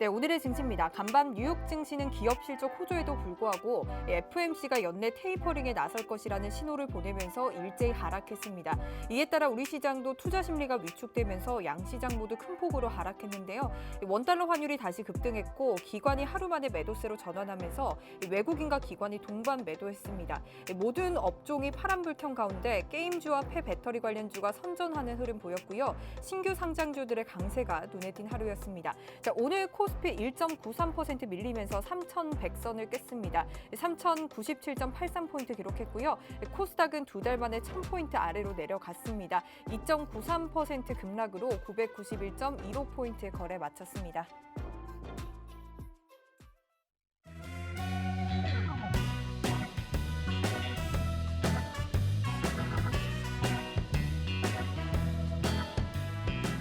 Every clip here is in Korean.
네, 오늘의 증시입니다. 간밤 뉴욕 증시는 기업 실적 호조에도 불구하고 FOMC가 연내 테이퍼링에 나설 것이라는 신호를 보내면서 일제히 하락했습니다. 이에 따라 우리 시장도 투자 심리가 위축되면서 양시장 모두 큰 폭으로 하락했는데요. 원달러 환율이 다시 급등했고 기관이 하루 만에 매도세로 전환하면서 외국인과 기관이 동반 매도했습니다. 모든 업종이 파란불경 가운데 게임주와 폐배터리 관련주가 선전하는 흐름 보였고요. 신규 상장주들의 강세가 눈에 띈 하루였습니다. 자, 오늘 코스피 1.93% 밀리면서 3,100선을 깼습니다. 3,097.83포인트 기록했고요. 코스닥은 두 달 만에 1,000포인트 아래로 내려갔습니다. 2.93% 급락으로 991.15포인트 거래 마쳤습니다.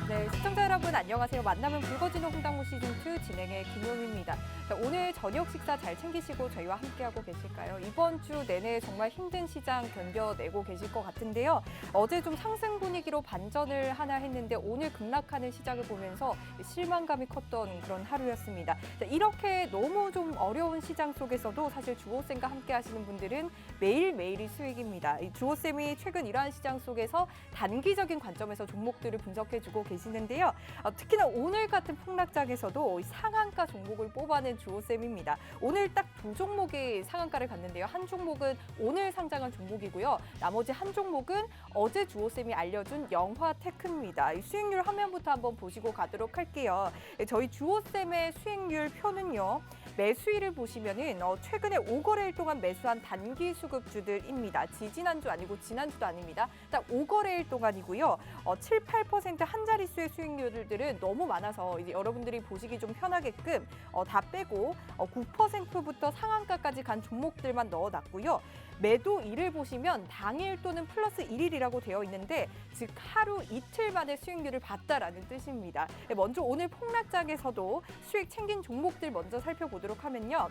네, 시청자 여러분 안녕하세요. 만나면 불거지는 홍당무 시즌2 진행의 김용입니다. 자, 오늘 저녁 식사 잘 챙기시고 저희와 함께하고 계실까요? 이번 주 내내 정말 힘든 시장 견뎌내고 계실 것 같은데요. 어제 좀 상승 분위기로 반전을 하나 했는데 오늘 급락하는 시장을 보면서 실망감이 컸던 그런 하루였습니다. 자, 이렇게 너무 좀 어려운 시장 속에서도 사실 주호쌤과 함께 하시는 분들은 매일매일이 수익입니다. 주호쌤이 최근 이러한 시장 속에서 단기적인 관점에서 종목들을 분석해주고 계시는데요. 특히나 오늘 같은 폭락장에서도 상한가 종목을 뽑아낸 주호쌤입니다. 오늘 딱 두 종목이 상한가를 갔는데요. 한 종목은 오늘 상장한 종목이고요. 나머지 한 종목은 어제 주호쌤이 알려준 영화테크입니다. 이 수익률 화면부터 한번 보시고 가도록 할게요. 저희 주호쌤의 수익률 표는요. 매수일을 보시면은 최근에 5거래일 동안 매수한 단기 수급주들입니다. 지지난주 아니고 지난주도 아닙니다. 딱 5거래일 동안이고요. 7, 8% 한 자릿수의 수익률들은 너무 많아서 이제 여러분들이 보시기 좀 편하게끔 다 빼고 9%부터 상한가까지 간 종목들만 넣어놨고요. 매도일을 보시면 당일 또는 플러스 1일이라고 되어 있는데 즉 하루 이틀 만에 수익률을 봤다라는 뜻입니다. 먼저 오늘 폭락장에서도 수익 챙긴 종목들 먼저 살펴보도록 하면요.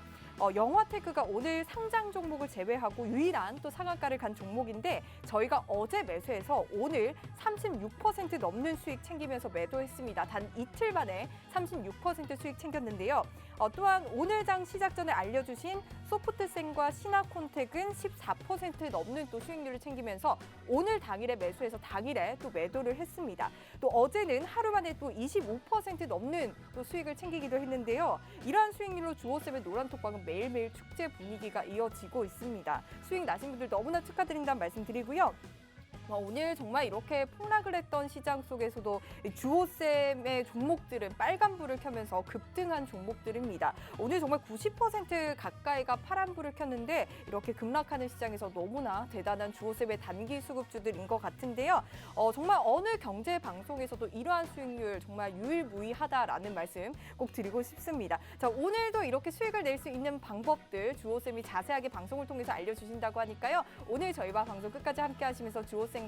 영화테크가 오늘 상장 종목을 제외하고 유일한 또 상한가를 간 종목인데 저희가 어제 매수해서 오늘 36% 넘는 수익 챙기면서 매도했습니다. 단 이틀 만에 36% 수익 챙겼는데요. 또한 오늘 장 시작 전에 알려주신 소프트센과 신화콘텍은 14% 넘는 또 수익률을 챙기면서 오늘 당일에 매수해서 당일에 또 매도를 했습니다. 또 어제는 하루 만에 또 25% 넘는 또 수익을 챙기기도 했는데요. 이러한 수익률로 주호쌤의 노란톡방은 매일매일 축제 분위기가 이어지고 있습니다. 수익 나신 분들 너무나 축하드린다는 말씀 드리고요. 오늘 정말 이렇게 폭락을 했던 시장 속에서도 주호쌤의 종목들은 빨간불을 켜면서 급등한 종목들입니다. 오늘 정말 90% 가까이가 파란불을 켰는데 이렇게 급락하는 시장에서 너무나 대단한 주호쌤의 단기 수급주들인 것 같은데요. 정말 어느 경제 방송에서도 이러한 수익률 정말 유일무이하다라는 말씀 꼭 드리고 싶습니다. 자, 오늘도 이렇게 수익을 낼 수 있는 방법들 주호쌤이 자세하게 방송을 통해서 알려주신다고 하니까요. 오늘 저희와 방송 끝까지 함께 하시면서 주호쌤과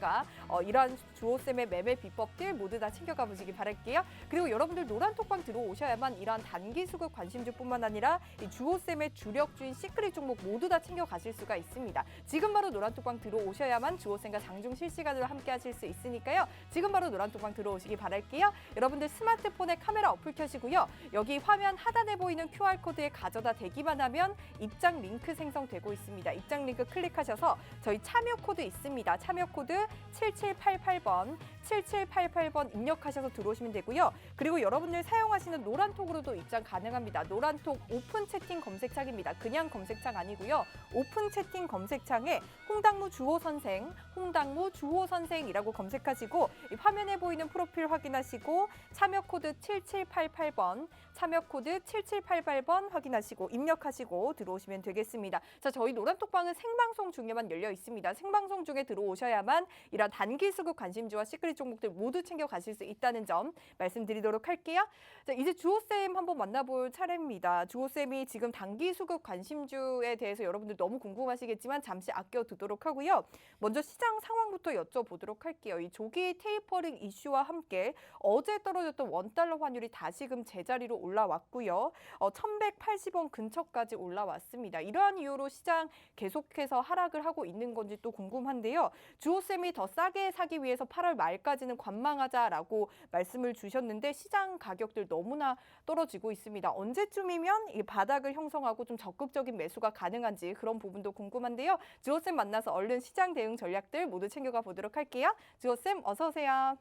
이러한 주호쌤의 매매 비법들 모두 다 챙겨가 보시기 바랄게요. 그리고 여러분들 노란톡방 들어오셔야만 이러한 단기 수급 관심주뿐만 아니라 이 주호쌤의 주력주인 시크릿 종목 모두 다 챙겨가실 수가 있습니다. 지금 바로 노란톡방 들어오셔야만 주호쌤과 장중 실시간으로 함께 하실 수 있으니까요. 지금 바로 노란톡방 들어오시기 바랄게요. 여러분들 스마트폰에 카메라 어플 켜시고요. 여기 화면 하단에 보이는 QR코드에 가져다 대기만 하면 입장 링크 생성되고 있습니다. 입장 링크 클릭하셔서 저희 참여 코드 있습니다. 참여 코드 7788번, 7788번 입력하셔서 들어오시면 되고요. 그리고 여러분들 사용하시는 노란톡으로도 입장 가능합니다. 노란톡 오픈 채팅 검색창입니다. 그냥 검색창 아니고요. 오픈 채팅 검색창에 홍당무 주호 선생, 홍당무 주호 선생이라고 검색하시고 이 화면에 보이는 프로필 확인하시고 참여 코드 7788번, 참여 코드 7788번 확인하시고 입력하시고 들어오시면 되겠습니다. 자, 저희 노란톡방은 생방송 중에만 열려 있습니다. 생방송 중에 들어오셔야만 이런 단기 수급 관심주와 시크릿 종목들 모두 챙겨 가실 수 있다는 점 말씀드리도록 할게요. 자, 이제 주호쌤 한번 만나볼 차례입니다. 주호쌤이 지금 단기 수급 관심주에 대해서 여러분들 너무 궁금하시겠지만 잠시 아껴두도록 하고요. 먼저 시장 상황부터 여쭤보도록 할게요. 이 조기 테이퍼링 이슈와 함께 어제 떨어졌던 원달러 환율이 다시금 제자리로 올라왔고요. 1180원 근처까지 올라왔습니다. 이러한 이유로 시장 계속해서 하락을 하고 있는 건지 또 궁금한데요. 주호쌤이 더 싸게 사기 위해서 8월 말 말까지는 관망하자라고 말씀을 주셨는데 시장 가격들 너무나 떨어지고 있습니다. 언제쯤이면 이 바닥을 형성하고 좀 적극적인 매수가 가능한지 그런 부분도 궁금한데요. 주호쌤 만나서 얼른 시장 대응 전략들 모두 챙겨가 보도록 할게요. 주호쌤 어서 오세요.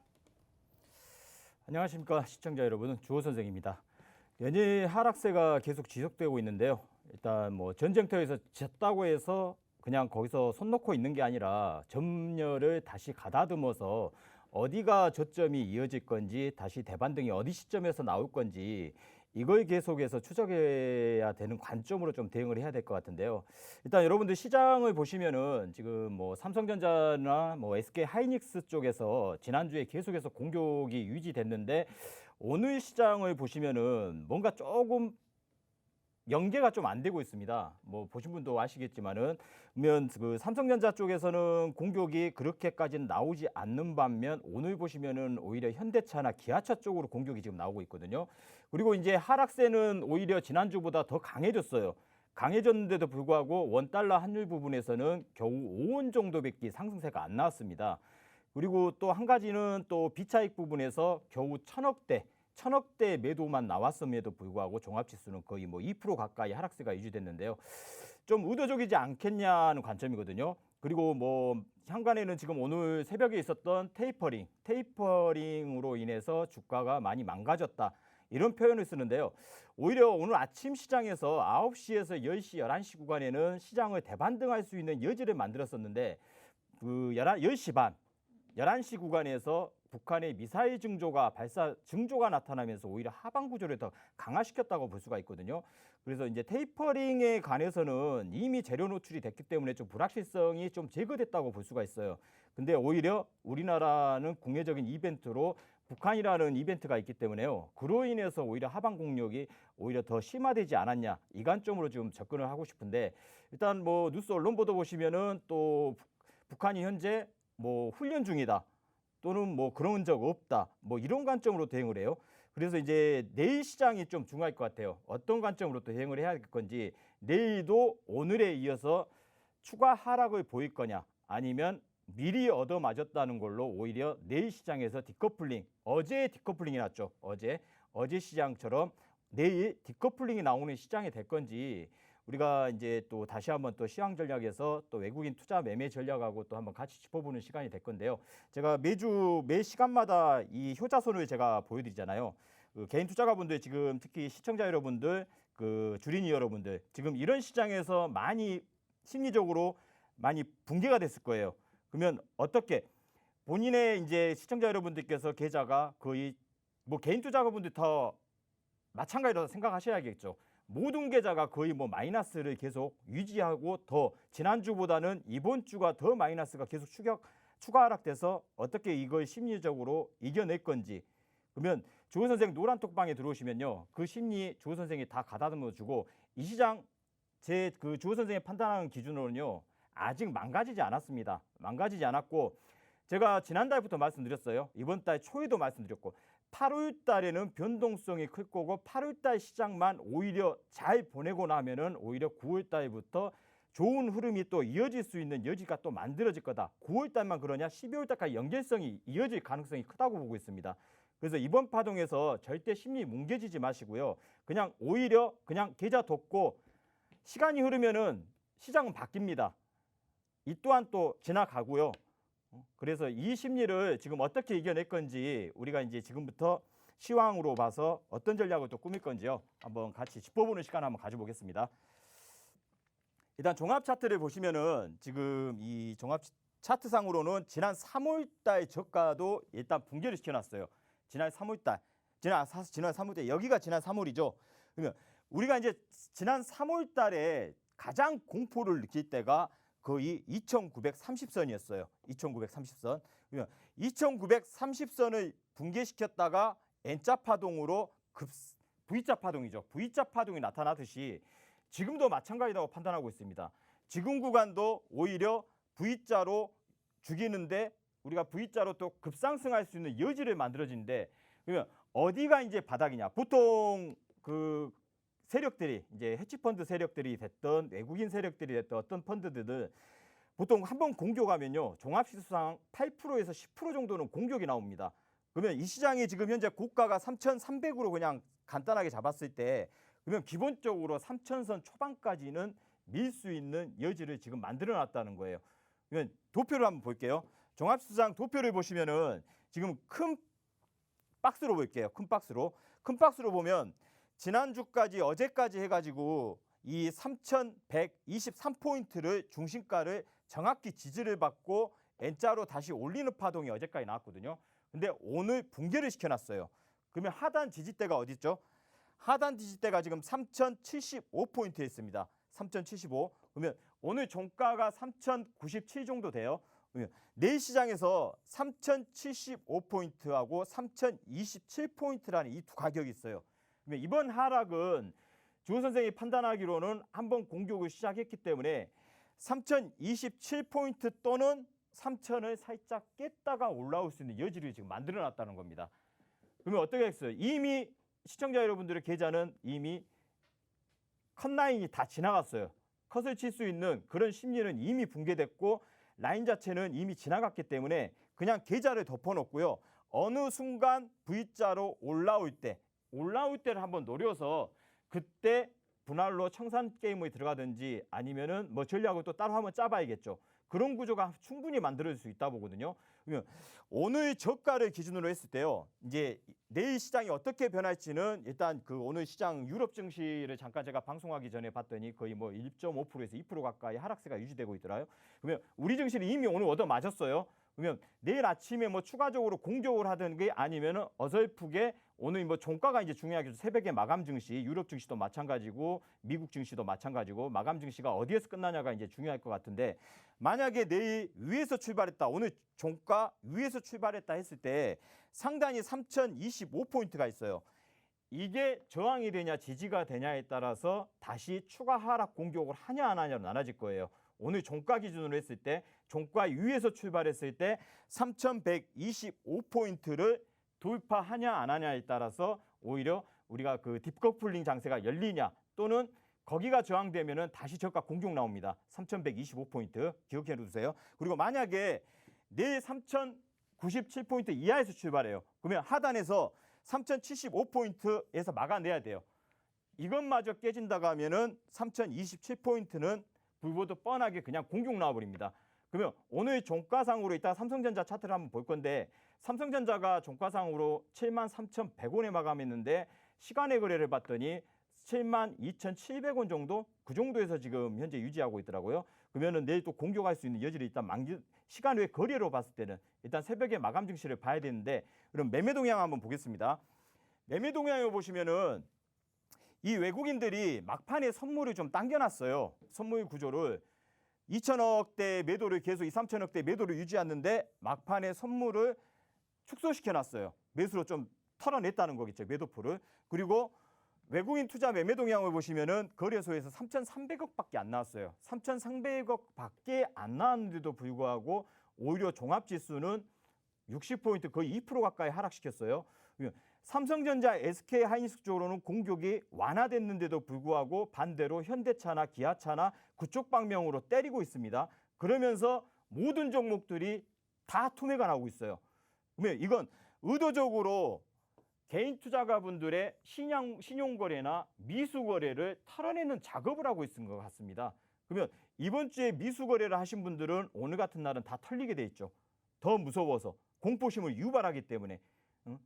안녕하십니까 시청자 여러분, 주호 선생입니다. 연일 하락세가 계속 지속되고 있는데요. 일단 뭐 전쟁터에서 졌다고 해서 그냥 거기서 손 놓고 있는 게 아니라 점유를 다시 가다듬어서 어디가 저점이 이어질 건지, 다시 대반등이 어디 시점에서 나올 건지 이걸 계속해서 추적해야 되는 관점으로 좀 대응을 해야 될 것 같은데요. 일단 여러분들 시장을 보시면은 지금 뭐 삼성전자나 뭐 SK 하이닉스 쪽에서 지난주에 계속해서 공격이 유지됐는데, 오늘 시장을 보시면은 뭔가 조금 연계가 좀 안 되고 있습니다. 뭐 보신 분도 아시겠지만은, 그러면 그 삼성전자 쪽에서는 공격이 그렇게까지는 나오지 않는 반면, 오늘 보시면은 오히려 현대차나 기아차 쪽으로 공격이 지금 나오고 있거든요. 그리고 이제 하락세는 오히려 지난주보다 더 강해졌어요. 강해졌는데도 불구하고 원달러 환율 부분에서는 겨우 5원 정도밖에 상승세가 안 나왔습니다. 그리고 또 한 가지는 또 비차익 부분에서 겨우 천억대 매도만 나왔음에도 불구하고 종합지수는 거의 뭐 2% 가까이 하락세가 유지됐는데요. 좀 의도적이지 않겠냐는 관점이거든요. 그리고 뭐 향관에는 지금 오늘 새벽에 있었던 테이퍼링으로 인해서 주가가 많이 망가졌다, 이런 표현을 쓰는데요. 오히려 오늘 아침 시장에서 9시에서 10시, 11시 구간에는 시장을 대반등할 수 있는 여지를 만들었었는데, 그 10시 반, 11시 구간에서 북한의 미사일 증조가 나타나면서 오히려 하방 구조를 더 강화시켰다고 볼 수가 있거든요. 그래서 이제 테이퍼링에 관해서는 이미 재료 노출이 됐기 때문에 좀 불확실성이 좀 제거됐다고 볼 수가 있어요. 근데 오히려 우리나라는 국내적인 이벤트로 북한이라는 이벤트가 있기 때문에요. 그로 인해서 오히려 하방 공격이 오히려 더 심화되지 않았냐, 이 관점으로 지금 접근을 하고 싶은데, 일단 뭐 뉴스 언론 보도 보시면은 또 북한이 현재 뭐 훈련 중이다, 또는 뭐 그런 적 없다, 뭐 이런 관점으로 대응을 해요. 그래서 이제 내일 시장이 좀 중요할 것 같아요. 어떤 관점으로 또 대응을 해야 될 건지, 내일도 오늘에 이어서 추가 하락을 보일 거냐, 아니면 미리 얻어맞았다는 걸로 오히려 내일 시장에서 디커플링, 어제 디커플링이 났죠. 어제 시장처럼 내일 디커플링이 나오는 시장이 될 건지, 우리가 이제 또 다시 한번 또 시황 전략에서 또 외국인 투자 매매 전략하고 또 한번 같이 짚어보는 시간이 될 건데요. 제가 매 시간마다 이 효자손을 제가 보여드리잖아요. 그 개인 투자가분들, 지금 특히 시청자 여러분들, 그 주린이 여러분들, 지금 이런 시장에서 많이 심리적으로 많이 붕괴가 됐을 거예요. 그러면 어떻게 본인의 이제 시청자 여러분들께서 계좌가 거의 뭐 개인 투자가분들 더 마찬가지로 생각하셔야겠죠. 모든 계좌가 거의 뭐 마이너스를 계속 유지하고, 더 지난주보다는 이번 주가 더 마이너스가 계속 추가 하락돼서 어떻게 이걸 심리적으로 이겨낼 건지. 그러면 주호 선생 노란 톡방에 들어오시면요, 그 심리 주호 선생이 다 가다듬어 주고, 이 시장 제 그 주호 선생이 판단하는 기준으로는요 아직 망가지지 않았습니다. 망가지지 않았고, 제가 지난달부터 말씀드렸어요. 이번 달 초에도 말씀드렸고, 8월 달에는 변동성이 클 거고, 8월 달 시장만 오히려 잘 보내고 나면은 오히려 9월 달부터 좋은 흐름이 또 이어질 수 있는 여지가 또 만들어질 거다. 9월 달만 그러냐, 12월 달까지 연결성이 이어질 가능성이 크다고 보고 있습니다. 그래서 이번 파동에서 절대 심리 뭉개지지 마시고요. 그냥 오히려 그냥 계좌 뒀고, 시간이 흐르면은 시장은 바뀝니다. 이 또한 또 지나가고요. 그래서 이 심리를 지금 어떻게 이겨낼 건지, 우리가 이제 지금부터 시황으로 봐서 어떤 전략을 또 꾸밀 건지요, 한번 같이 짚어보는 시간 한번 가져보겠습니다. 일단 종합 차트를 보시면은 지금 이 종합 차트상으로는 지난 3월달 저가도 일단 붕괴를 시켜놨어요. 지난 3월달, 지난 3월달, 여기가 지난 3월이죠. 그러면 우리가 이제 지난 3월달에 가장 공포를 느낄 때가 거의 2930선이었어요. 2930선. 그러면 2930선을 붕괴시켰다가 N자 파동으로 V자 파동이죠. V자 파동이 나타나듯이 지금도 마찬가지라고 판단하고 있습니다. 지금 구간도 오히려 V자로 죽이는데, 우리가 V자로 또 급상승할 수 있는 여지를 만들어지는데, 그러면 어디가 이제 바닥이냐? 보통 그 세력들이, 이제 해치펀드 세력들이 됐던 외국인 세력들이 됐던 어떤 펀드들은 보통 한번 공격하면요. 종합지수상 8%에서 10% 정도는 공격이 나옵니다. 그러면 이 시장이 지금 현재 고가가 3,300으로 그냥 간단하게 잡았을 때 그러면 기본적으로 3,000선 초반까지는 밀 수 있는 여지를 지금 만들어 놨다는 거예요. 그러면 도표를 한번 볼게요. 종합지수상 도표를 보시면은 지금 큰 박스로 볼게요. 큰 박스로 보면 지난주까지 어제까지 해가지고 이 3,123포인트를 중심가를 정확히 지지를 받고 N자로 다시 올리는 파동이 어제까지 나왔거든요. 근데 오늘 붕괴를 시켜놨어요. 그러면 하단 지지대가 어디 있죠? 하단 지지대가 지금 3,075포인트에 있습니다. 3,075. 그러면 오늘 종가가 3,097 정도 돼요. 그러면 내일 시장에서 3,075포인트하고 3,027포인트라는 이 두 가격이 있어요. 그러면 이번 하락은 주 선생이 판단하기로는 한번 공격을 시작했기 때문에 3,027포인트 또는 3,000을 살짝 깼다가 올라올 수 있는 여지를 지금 만들어놨다는 겁니다. 그러면 어떻게 했어요? 이미 시청자 여러분들의 계좌는 이미 컷라인이 다 지나갔어요. 컷을 칠 수 있는 그런 심리는 이미 붕괴됐고 라인 자체는 이미 지나갔기 때문에 그냥 계좌를 덮어놓고요. 어느 순간 V자로 올라올 때를 한번 노려서 그때 분할로 청산 게임에 들어가든지 아니면은 뭐 전략을 또 따로 한번 짜봐야겠죠. 그런 구조가 충분히 만들어질 수 있다 보거든요. 그러면 오늘 저가를 기준으로 했을 때요. 이제 내일 시장이 어떻게 변할지는 일단 그 오늘 시장 유럽 증시를 잠깐 제가 방송하기 전에 봤더니 거의 뭐 1.5%에서 2% 가까이 하락세가 유지되고 있더라고요. 그러면 우리 증시는 이미 오늘 얻어 맞았어요. 그러면 내일 아침에 뭐 추가적으로 공격을 하든 게 아니면은 어설프게 오늘 뭐 종가가 이제 중요하겠죠. 새벽에 마감 증시, 유럽 증시도 마찬가지고 미국 증시도 마찬가지고 마감 증시가 어디에서 끝나냐가 이제 중요할 것 같은데 만약에 내일 위에서 출발했다. 오늘 종가 위에서 출발했다 했을 때 상단이 3,025포인트가 있어요. 이게 저항이 되냐 지지가 되냐에 따라서 다시 추가 하락 공격을 하냐 안 하냐로 나눠질 거예요. 오늘 종가 기준으로 했을 때 종가 위에서 출발했을 때 3,125포인트를 돌파하냐 안 하냐에 따라서 오히려 우리가 그 딥커플링 장세가 열리냐 또는 거기가 저항되면은 다시 저가 공격 나옵니다. 3,125포인트 기억해 두세요. 그리고 만약에 내일 3,097포인트 이하에서 출발해요. 그러면 하단에서 3,075포인트에서 막아내야 돼요. 이것마저 깨진다고 하면은 3,027포인트는 불보듯 뻔하게 그냥 공격 나와버립니다. 그러면 오늘 종가상으로 이따 삼성전자 차트를 한번 볼 건데 삼성전자가 종가상으로 73,100원에 마감했는데 시간의 거래를 봤더니 72,700원 정도 그 정도에서 지금 현재 유지하고 있더라고요. 그러면은 내일 또 공격할 수 있는 여지를 일단 시간 외 거래로 봤을 때는 일단 새벽에 마감 증시를 봐야 되는데 그럼 매매 동향 한번 보겠습니다. 매매 동향을 보시면은 이 외국인들이 막판에 선물을 좀 당겨놨어요. 선물 구조를 2천억대 매도를 계속 2, 3천억대 매도를 유지했는데 막판에 선물을 축소시켜놨어요. 매수로 좀 털어냈다는 거겠죠. 매도포를. 그리고 외국인 투자 매매 동향을 보시면은 거래소에서 3,300억밖에 안 나왔어요. 3,300억밖에 안 나왔는데도 불구하고 오히려 종합지수는 60포인트 거의 2% 가까이 하락시켰어요. 삼성전자, SK하이닉스 쪽으로는 공격이 완화됐는데도 불구하고 반대로 현대차나 기아차나 그쪽 방향으로 때리고 있습니다. 그러면서 모든 종목들이 다 투매가 나오고 있어요. 그러면 이건 의도적으로 개인 투자가분들의 신용거래나 미수거래를 털어내는 작업을 하고 있는 것 같습니다. 그러면 이번 주에 미수거래를 하신 분들은 오늘 같은 날은 다 털리게 돼 있죠. 더 무서워서 공포심을 유발하기 때문에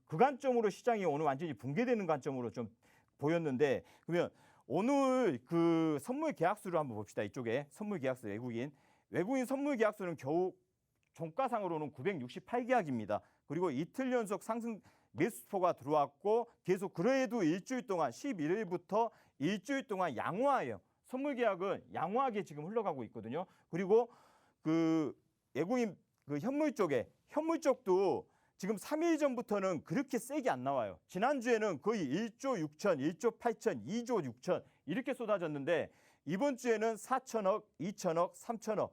그 관점으로 시장이 오늘 완전히 붕괴되는 관점으로 좀 보였는데 그러면 오늘 그 선물 계약수를 한번 봅시다. 이쪽에 선물 계약수 외국인 선물 계약수는 겨우 종가상으로는 968계약입니다. 그리고 이틀 연속 상승 매수포가 들어왔고 계속 그래도 일주일 동안 11일부터 일주일 동안 양호해요. 선물 계약은 양호하게 지금 흘러가고 있거든요. 그리고 그 외국인 그 현물 쪽도 지금 3일 전부터는 그렇게 세게 안 나와요. 지난주에는 거의 1조 6천, 1조 8천, 2조 6천 이렇게 쏟아졌는데 이번 주에는 4천억, 2천억, 3천억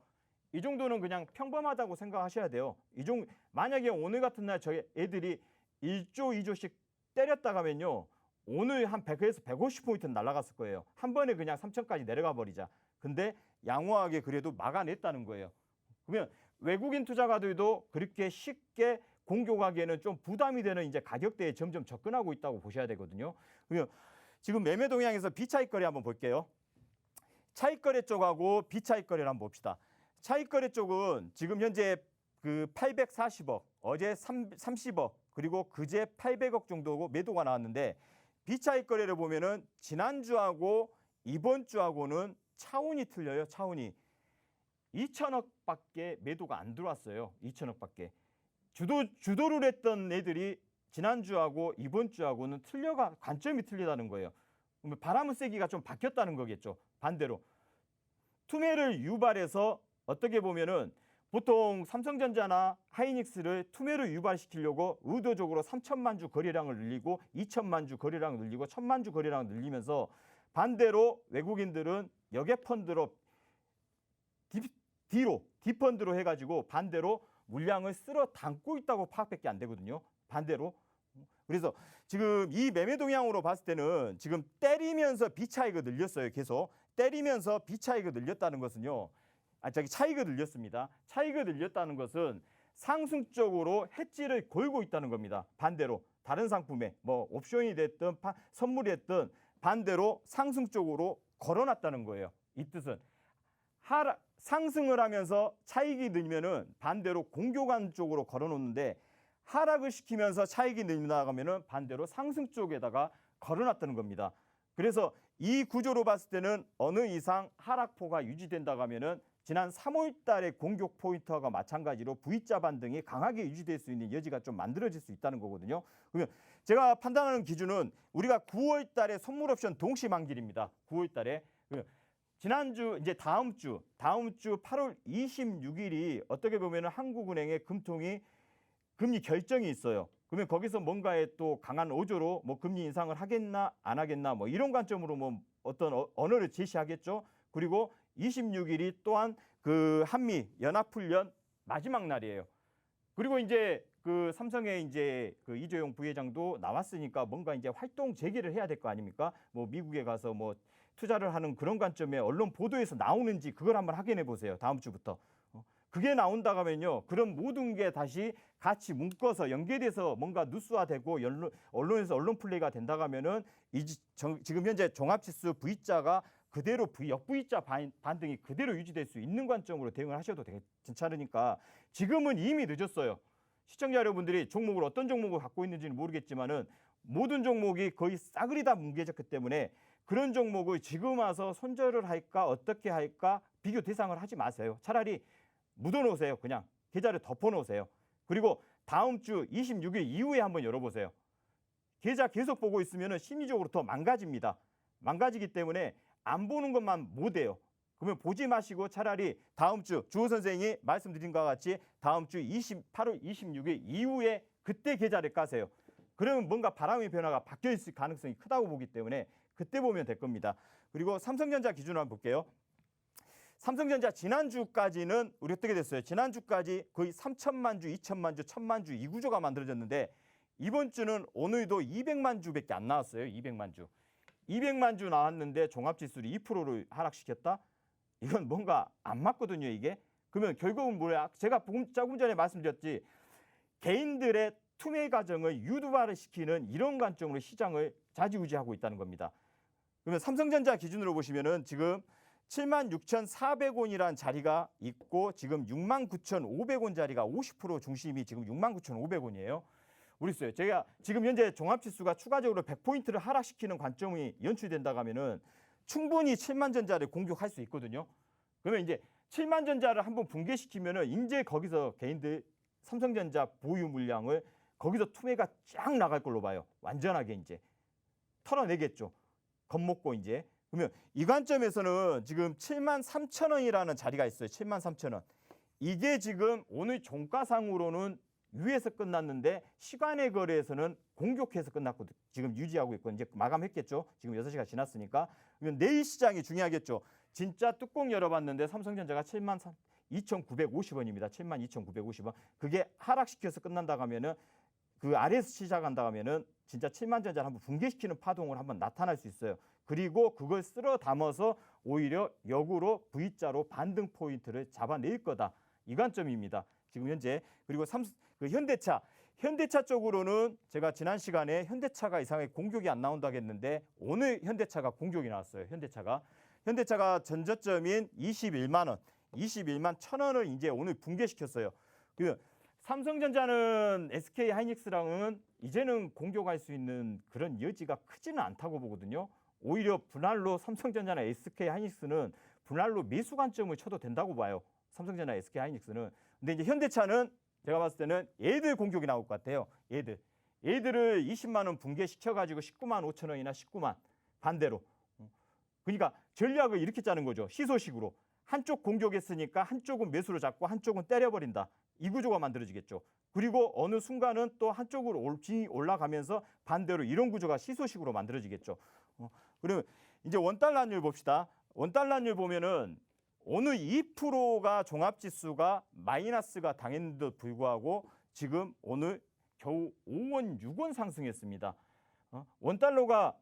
이 정도는 그냥 평범하다고 생각하셔야 돼요. 만약에 오늘 같은 날 저희 애들이 1조, 2조씩 때렸다 가면요. 오늘 한 100에서 150포인트는 날아갔을 거예요. 한 번에 그냥 3천까지 내려가 버리자. 근데 양호하게 그래도 막아냈다는 거예요. 그러면 외국인 투자가들도 그렇게 쉽게 공격하기에는 좀 부담이 되는 이제 가격대에 점점 접근하고 있다고 보셔야 되거든요. 그러면 지금 매매 동향에서 비차익 거래 한번 볼게요. 차익 거래 쪽하고 비차익 거래를 한번 봅시다. 차익 거래 쪽은 지금 현재 그 840억, 어제 30억, 그리고 그제 800억 정도 매도가 나왔는데 비차익 거래를 보면은 지난주하고 이번 주하고는 차원이 틀려요. 차원이 2천억밖에 매도가 안 들어왔어요. 2천억밖에. 주도를 했던 애들이 지난주하고 이번 주하고는 관점이 틀리다는 거예요. 그러면 바람의 세기가 좀 바뀌었다는 거겠죠. 반대로. 투매를 유발해서 어떻게 보면은 보통 삼성전자나 하이닉스를 투매를 유발시키려고 의도적으로 3천만 주 거래량을 늘리고 2천만 주 거래량을 늘리고 1천만 주 거래량을 늘리면서 반대로 외국인들은 역외 펀드로 디펀드로 해가지고 반대로 물량을 쓸어 담고 있다고 파악밖에 안 되거든요. 반대로. 그래서 지금 이 매매 동향으로 봤을 때는 지금 때리면서 비차익을 늘렸어요. 계속 때리면서 비차익을 늘렸다는 것은요. 차익을 늘렸습니다. 차익을 늘렸다는 것은 상승 쪽으로 해지를 걸고 있다는 겁니다. 반대로 다른 상품에 뭐 옵션이 됐든 선물이 됐든 반대로 상승 쪽으로 걸어놨다는 거예요. 이 뜻은 상승을 하면서 차익이 늘면은 반대로 공교관 쪽으로 걸어놓는데 하락을 시키면서 차익이 늘나가면은 반대로 상승 쪽에다가 걸어놨다는 겁니다. 그래서 이 구조로 봤을 때는 어느 이상 하락포가 유지된다고 하면은 지난 3월 달의 공격 포인트와 마찬가지로 V자 반등이 강하게 유지될 수 있는 여지가 좀 만들어질 수 있다는 거거든요. 그러면 제가 판단하는 기준은 우리가 9월 달에 선물 옵션 동시 만기입니다. 9월 달에. 지난주 이제 다음 주 8월 26일이 어떻게 보면 한국은행의 금통이 금리 결정이 있어요. 그러면 거기서 뭔가에 또 강한 어조로 뭐 금리 인상을 하겠나 안 하겠나 뭐 이런 관점으로 뭐 어떤 언어를 제시하겠죠. 그리고 26일이 또한 그 한미 연합훈련 마지막 날이에요. 그리고 이제 그 삼성의 이제 그 이재용 부회장도 나왔으니까 뭔가 이제 활동 재개를 해야 될 거 아닙니까? 뭐 미국에 가서 뭐 투자를 하는 그런 관점에 언론 보도에서 나오는지 그걸 한번 확인해 보세요. 다음 주부터. 그게 나온다고 하면요. 그런 모든 게 다시 같이 묶어서 연계돼서 뭔가 뉴스화되고 언론에서 언론 플레이가 된다고 하면은 지금 현재 종합지수 V자가 그대로 역V자 반등이 그대로 유지될 수 있는 관점으로 대응을 하셔도 괜찮으니까 지금은 이미 늦었어요. 시청자 여러분들이 종목을 어떤 종목을 갖고 있는지는 모르겠지만은 모든 종목이 거의 싸그리 다 뭉개졌기 때문에 그런 종목을 지금 와서 손절을 할까 어떻게 할까 비교 대상을 하지 마세요. 차라리 묻어놓으세요. 그냥 계좌를 덮어놓으세요. 그리고 다음 주 26일 이후에 한번 열어보세요. 계좌 계속 보고 있으면 심리적으로 더 망가집니다. 망가지기 때문에 안 보는 것만 못해요. 그러면 보지 마시고 차라리 다음 주 주호 선생이 말씀드린 것과 같이 다음 주 8월 26일 이후에 그때 계좌를 까세요. 그러면 뭔가 바람의 변화가 바뀌어 있을 가능성이 크다고 보기 때문에 그때 보면 될 겁니다. 그리고 삼성전자 기준으로 한번 볼게요. 삼성전자 지난주까지는 우리 어떻게 됐어요? 지난주까지 거의 3천만 주, 2천만 주, 1천만 주 이 구조가 만들어졌는데 이번 주는 오늘도 200만 주밖에 안 나왔어요. 200만 주. 200만 주 나왔는데 종합지수를 2%를 하락시켰다? 이건 뭔가 안 맞거든요, 이게. 그러면 결국은 뭐야? 제가 조금 전에 말씀드렸지. 개인들의 투매 과정을 유도화를 시키는 이런 관점으로 시장을 좌지우지하고 있다는 겁니다. 그러면 삼성전자 기준으로 보시면은 지금 76,400원이라는 자리가 있고 지금 69,500원 자리가 50% 중심이 지금 69,500원이에요. 우리어요. 제가 지금 현재 종합지수가 추가적으로 100포인트를 하락시키는 관점이 연출된다고 하면은 충분히 7만전자를 공격할 수 있거든요. 그러면 이제 7만전자를 한번 붕괴시키면은 이제 거기서 개인들 삼성전자 보유 물량을 거기서 투매가 쫙 나갈 걸로 봐요. 완전하게 이제 털어내겠죠. 겁먹고 이제. 그러면 이 관점에서는 지금 73,000원이라는 자리가 있어요. 73,000원. 이게 지금 오늘 종가상으로는 위에서 끝났는데 시간의 거래에서는 공격해서 끝났고 지금 유지하고 있고 이제 마감했겠죠. 지금 6시가 지났으니까. 그러면 내일 시장이 중요하겠죠. 진짜 뚜껑 열어봤는데 삼성전자가 72,950원입니다. 72,950원. 그게 하락시켜서 끝난다고 하면은 그 아래에서 시작한다고 하면은 진짜 7만전자를 한번 붕괴시키는 파동을 한번 나타날 수 있어요. 그리고 그걸 쓸어 담아서 오히려 역으로 V자로 반등 포인트를 잡아낼 거다. 이 관점입니다. 지금 현재. 그리고 현대차 쪽으로는 제가 지난 시간에 현대차가 이상하게 공격이 안 나온다고 했는데 오늘 현대차가 공격이 나왔어요. 현대차가 전저점인 21만 원, 21만 1,000원을 이제 오늘 붕괴시켰어요. 그 삼성전자는 SK 하이닉스랑은 이제는 공격할 수 있는 그런 여지가 크지는 않다고 보거든요. 오히려 분할로 삼성전자나 SK 하이닉스는 분할로 매수 관점을 쳐도 된다고 봐요. 삼성전자, SK 하이닉스는. 근데 이제 현대차는 제가 봤을 때는 얘들 공격이 나올 것 같아요. 얘들을 20만 원 붕괴시켜가지고 19만 5천 원이나 19만 반대로. 그러니까 전략을 이렇게 짜는 거죠. 시소식으로. 한쪽 공격했으니까 한쪽은 매수로 잡고 한쪽은 때려버린다. 이 구조가 만들어지겠죠. 그리고 어느 순간은 또 한쪽으로 올라가면서 반대로 이런 구조가 시소식으로 만들어지겠죠. 그러면 이제 원달러율 봅시다. 원달러율 보면은 오늘 2%가 종합지수가 마이너스가 당했는데도 불구하고 지금 오늘 겨우 5원, 6원 상승했습니다. 원달러가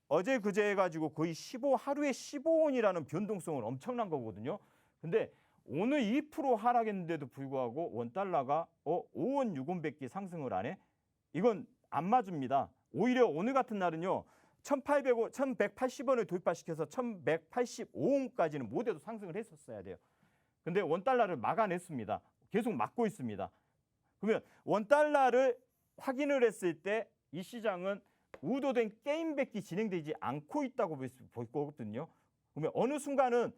어제 그제 해가지고 거의 하루에 15원이라는 변동성은 엄청난 거거든요. 근데 오늘 2% 하락했는데도 불구하고 원달러가 5원, 6원밖에 상승을 안 해? 이건 안 맞습니다. 오히려 오늘 같은 날은요. 1,180원을 돌파시켜서 1,185원까지는 못해도 상승을 했었어야 돼요. 근데 원달러를 막아냈습니다. 계속 막고 있습니다. 그러면 원달러를 확인을 했을 때 이 시장은 의도된 게임밖에 진행되지 않고 있다고 볼 거거든요. 그러면 어느 순간은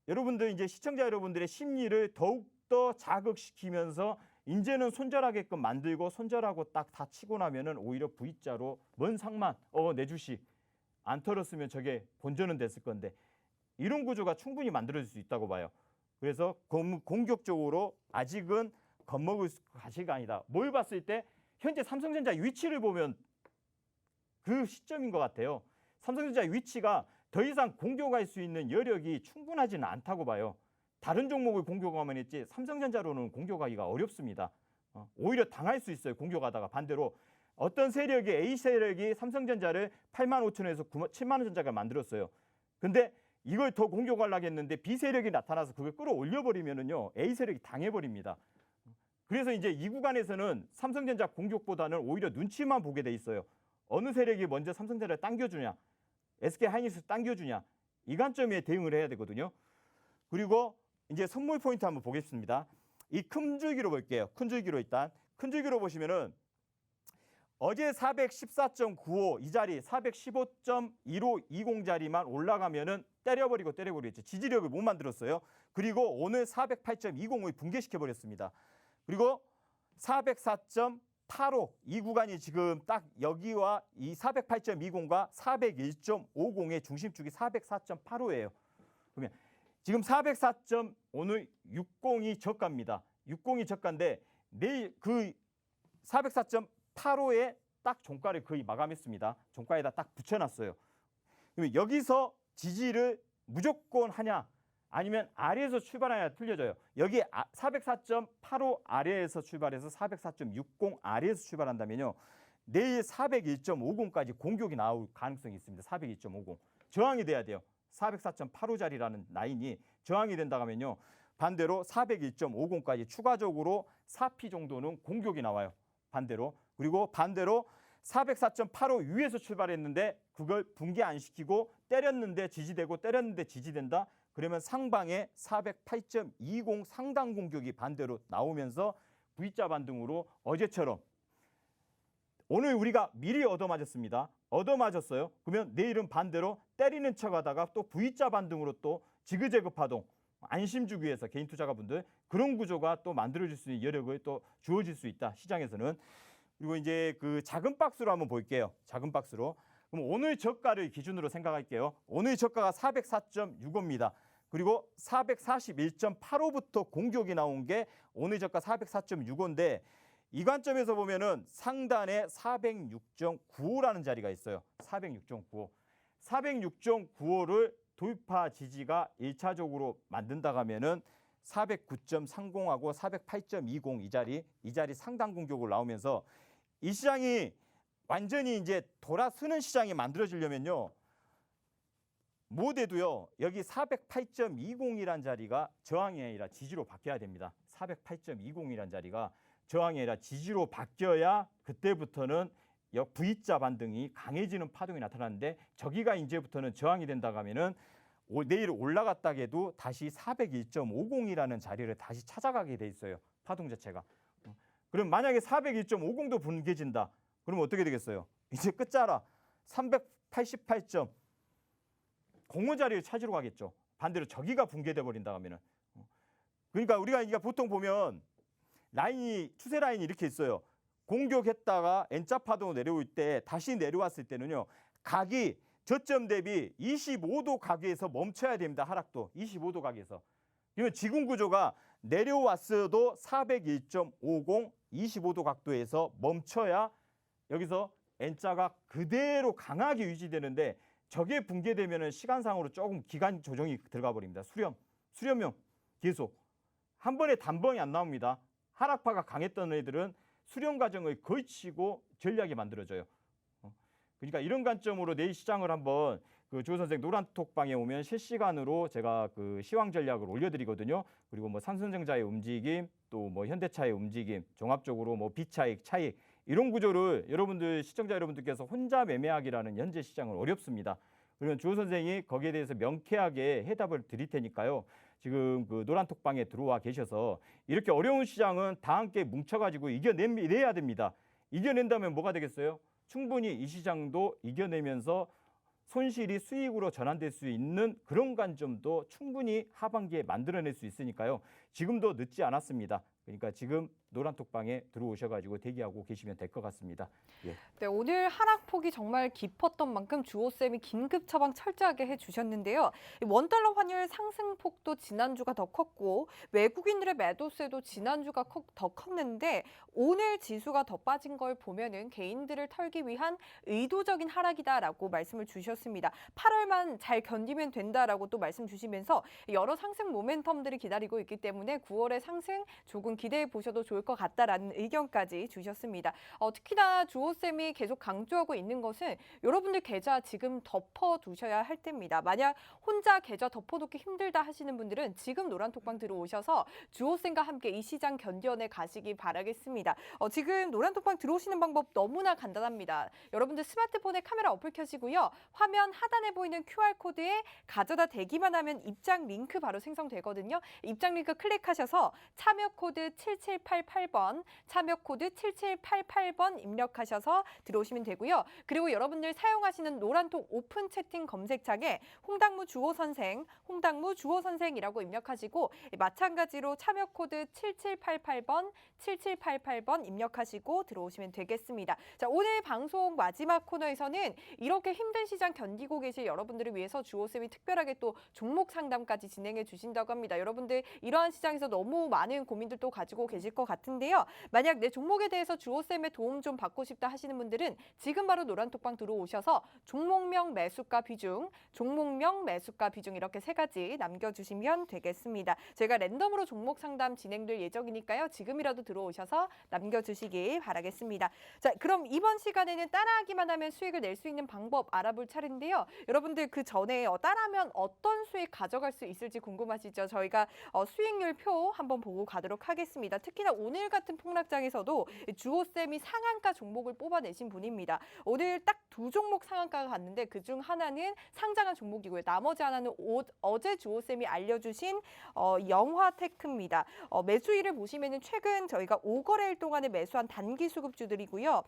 여러분들 이제 시청자 여러분들의 심리를 더욱더 자극시키면서 이제는 손절하게끔 만들고 손절하고 딱 다 치고 나면은 오히려 V자로 먼 상만 내 주식 안 털었으면 저게 본전은 됐을 건데 이런 구조가 충분히 만들어질 수 있다고 봐요. 그래서 공격적으로 아직은 겁먹을 가시가 아니다. 뭘 봤을 때 현재 삼성전자 위치를 보면 그 시점인 것 같아요. 삼성전자 위치가 더 이상 공격할 수 있는 여력이 충분하지는 않다고 봐요. 다른 종목을 공격하면 했지 삼성전자로는 공격하기가 어렵습니다. 오히려 당할 수 있어요. 공격하다가 반대로 어떤 세력이 A 세력이 삼성전자를 8만 5천원에서 7만 원 전자가 만들었어요. 근데 이걸 더 공격하려고 했는데 B 세력이 나타나서 그걸 끌어올려버리면은요 A 세력이 당해버립니다. 그래서 이제 이 구간에서는 삼성전자 공격보다는 오히려 눈치만 보게 돼 있어요. 어느 세력이 먼저 삼성전자를 당겨주냐, SK 하이닉스 당겨주냐 이 관점에 대응을 해야 되거든요. 그리고 이제 선물 포인트 한번 보겠습니다. 이 큰 줄기로 볼게요. 큰 줄기로 보시면은 어제 414.95 이 자리 415.1520 자리만 올라가면은 때려버리고 했죠. 지지력을 못 만들었어요. 그리고 오늘 408.20을 붕괴시켜 버렸습니다. 그리고 404.85 이 구간이 지금 딱 여기와 이 408.20과 401.50의 중심축이 404.85예요. 그러면 지금 404. 오늘 60이 저가입니다. 60이 저가인데 내일 그 404.85에 딱 종가를 거의 마감했습니다. 종가에다 딱 붙여놨어요. 그러면 여기서 지지를 무조건 하냐 아니면 아래에서 출발하냐 틀려져요. 여기 404.85 아래에서 출발해서 404.60 아래에서 출발한다면요. 내일 401.50까지 공격이 나올 가능성이 있습니다. 401.50 저항이 돼야 돼요. 404.85짜리라는 라인이 저항이 된다 하면요. 반대로 401.50까지 추가적으로 4P 정도는 공격이 나와요. 반대로. 그리고 반대로 404.85 위에서 출발했는데 그걸 붕괴 안 시키고 때렸는데 지지되고 때렸는데 지지된다. 그러면 상방에 408.20 상단 공격이 반대로 나오면서 V자 반등으로 어제처럼 오늘 우리가 미리 얻어맞았습니다. 얻어맞았어요. 그러면 내일은 반대로 때리는 척하다가 또 V자 반등으로 또 지그재그 파동 안심 주기 위해서 개인 투자가분들 그런 구조가 또 만들어질 수 있는 여력을 또 주어질 수 있다. 시장에서는. 그리고 이제 그 작은 박스로 한번 볼게요. 작은 박스로. 그럼 오늘 저가를 기준으로 생각할게요. 오늘 저가가 404.65입니다. 그리고 441.85부터 공격이 나온 게 오늘 저가 404.65인데 이 관점에서 보면은 상단에 406.95라는 자리가 있어요. 406.95. 406.95를 돌파 지지가 1차적으로 만든다 하면은 409.30하고 408.20 이 자리 상단 공격을 나오면서 이 시장이 완전히 이제 돌아서는 시장이 만들어지려면요. 409.30 하고 408.20 이 자리 상단 공격을 나오면서 이 시장이 완전히 이제 돌아서는 시장이 만들어지려면요. 409.30 하고 408.20 이 자리 상단 공격을 나오면서 이 시장이 완전히 이제 돌아서는 시장이 만들어지려면요. 409.30 하고 408.20 이 자리 상단 공격을 나오면서 이 시장이 완전히 이제 돌아서는 시장이 만들어지려면요. 모대도요. 여기 408.20이란 자리가 저항이 아니라 지지로 바뀌어야 됩니다. 408.20이란 자리가 저항이 아니라 지지로 바뀌어야 그때부터는 V자 반등이 강해지는 파동이 나타나는데 저기가 이제부터는 저항이 된다고 하면은 내일 올라갔다 해도 다시 401.50이라는 자리를 다시 찾아가게 돼 있어요. 파동 자체가. 그럼 만약에 401.50도 붕괴진다. 그러면 어떻게 되겠어요? 이제 끝자락 388.05 자리를 찾으러 가겠죠. 반대로 저기가 붕괴돼 버린다 하면은. 그러니까 우리가 이게 보통 보면 라인이 추세 라인이 이렇게 있어요. 공격했다가 N자 파동으로 내려올 때 다시 내려왔을 때는요. 각이 저점 대비 25도 각에서 멈춰야 됩니다. 하락도 25도 각에서. 그러면 지금 구조가 내려왔어도 401.50 25도 각도에서 멈춰야 여기서 N자가 그대로 강하게 유지되는데 저게 붕괴되면은 시간상으로 조금 기간 조정이 들어가 버립니다. 수렴형 계속 한 번에 단번이 안 나옵니다. 하락파가 강했던 애들은 수렴 과정을 거치고 전략이 만들어져요. 그러니까 이런 관점으로 내일 시장을 한번 그 조 선생 노란톡방에 오면 실시간으로 제가 그 시황 전략을 올려드리거든요. 그리고 뭐 삼성전자의 움직임, 또 뭐 현대차의 움직임, 종합적으로 뭐 비차익, 차익 이런 구조를 여러분들 시청자 여러분들께서 혼자 매매하기라는 현재 시장은 어렵습니다. 그러면 조 선생이 거기에 대해서 명쾌하게 해답을 드릴 테니까요. 지금 그 노란톡방에 들어와 계셔서 이렇게 어려운 시장은 다 함께 뭉쳐가지고 이겨내야 됩니다. 이겨낸다면 뭐가 되겠어요? 충분히 이 시장도 이겨내면서 손실이 수익으로 전환될 수 있는 그런 관점도 충분히 하반기에 만들어낼 수 있으니까요. 지금도 늦지 않았습니다. 그러니까 지금 노란톡방에 들어오셔가지고 대기하고 계시면 될 것 같습니다. 예. 네, 오늘 하락폭이 정말 깊었던 만큼 주호쌤이 긴급 처방 철저하게 해주셨는데요. 원달러 환율 상승폭도 지난주가 더 컸고 외국인들의 매도세도 지난주가 더 컸는데 오늘 지수가 더 빠진 걸 보면은 개인들을 털기 위한 의도적인 하락이다라고 말씀을 주셨습니다. 8월만 잘 견디면 된다라고 또 말씀 주시면서 여러 상승 모멘텀들이 기다리고 있기 때문에 9월의 상승 조금 기대해 보셔도 좋을 것 같다라는 의견까지 주셨습니다. 특히나 주호쌤이 계속 강조하고 있는 것은 여러분들 계좌 지금 덮어두셔야 할 때입니다. 만약 혼자 계좌 덮어놓기 힘들다 하시는 분들은 지금 노란톡방 들어오셔서 주호쌤과 함께 이 시장 견뎌내 가시기 바라겠습니다. 지금 노란톡방 들어오시는 방법 너무나 간단합니다. 여러분들 스마트폰에 카메라 어플 켜시고요. 화면 하단에 보이는 QR코드에 가져다 대기만 하면 입장 링크 바로 생성되거든요. 입장 링크 클릭하셔서 참여 코드 7788번, 참여 코드 7788번 입력하셔서 들어오시면 되고요. 그리고 여러분들 사용하시는 노란톡 오픈 채팅 검색창에 홍당무 주호 선생이라고 입력하시고 마찬가지로 참여 코드 7788번, 7788번 입력하시고 들어오시면 되겠습니다. 자, 오늘 방송 마지막 코너에서는 이렇게 힘든 시장 견디고 계실 여러분들을 위해서 주호쌤이 특별하게 또 종목 상담까지 진행해 주신다고 합니다. 여러분들 이러한 시장에서 너무 많은 고민들도 가지고 계실 것 같은데요. 만약 내 종목에 대해서 주호쌤의 도움 좀 받고 싶다 하시는 분들은 지금 바로 노란톡방 들어오셔서 종목명 매수가 비중, 종목명 매수가 비중 이렇게 세 가지 남겨주시면 되겠습니다. 저희가 랜덤으로 종목 상담 진행될 예정이니까요. 지금이라도 들어오셔서 남겨주시기 바라겠습니다. 자, 그럼 이번 시간에는 따라하기만 하면 수익을 낼 수 있는 방법 알아볼 차례인데요. 여러분들 그 전에 따라하면 어떤 수익 가져갈 수 있을지 궁금하시죠? 저희가 수익률 표 한번 보고 가도록 하겠습니다. 특히나 오늘 같은 폭락장에서도 주호쌤이 상한가 종목을 뽑아내신 분입니다. 오늘 딱 두 종목 상한가가 갔는데 그중 하나는 상장한 종목이고요. 나머지 하나는 어제 주호쌤이 알려주신 영화테크입니다. 매수일을 보시면은 최근 저희가 5거래일 동안에 매수한 단기 수급주들이고요.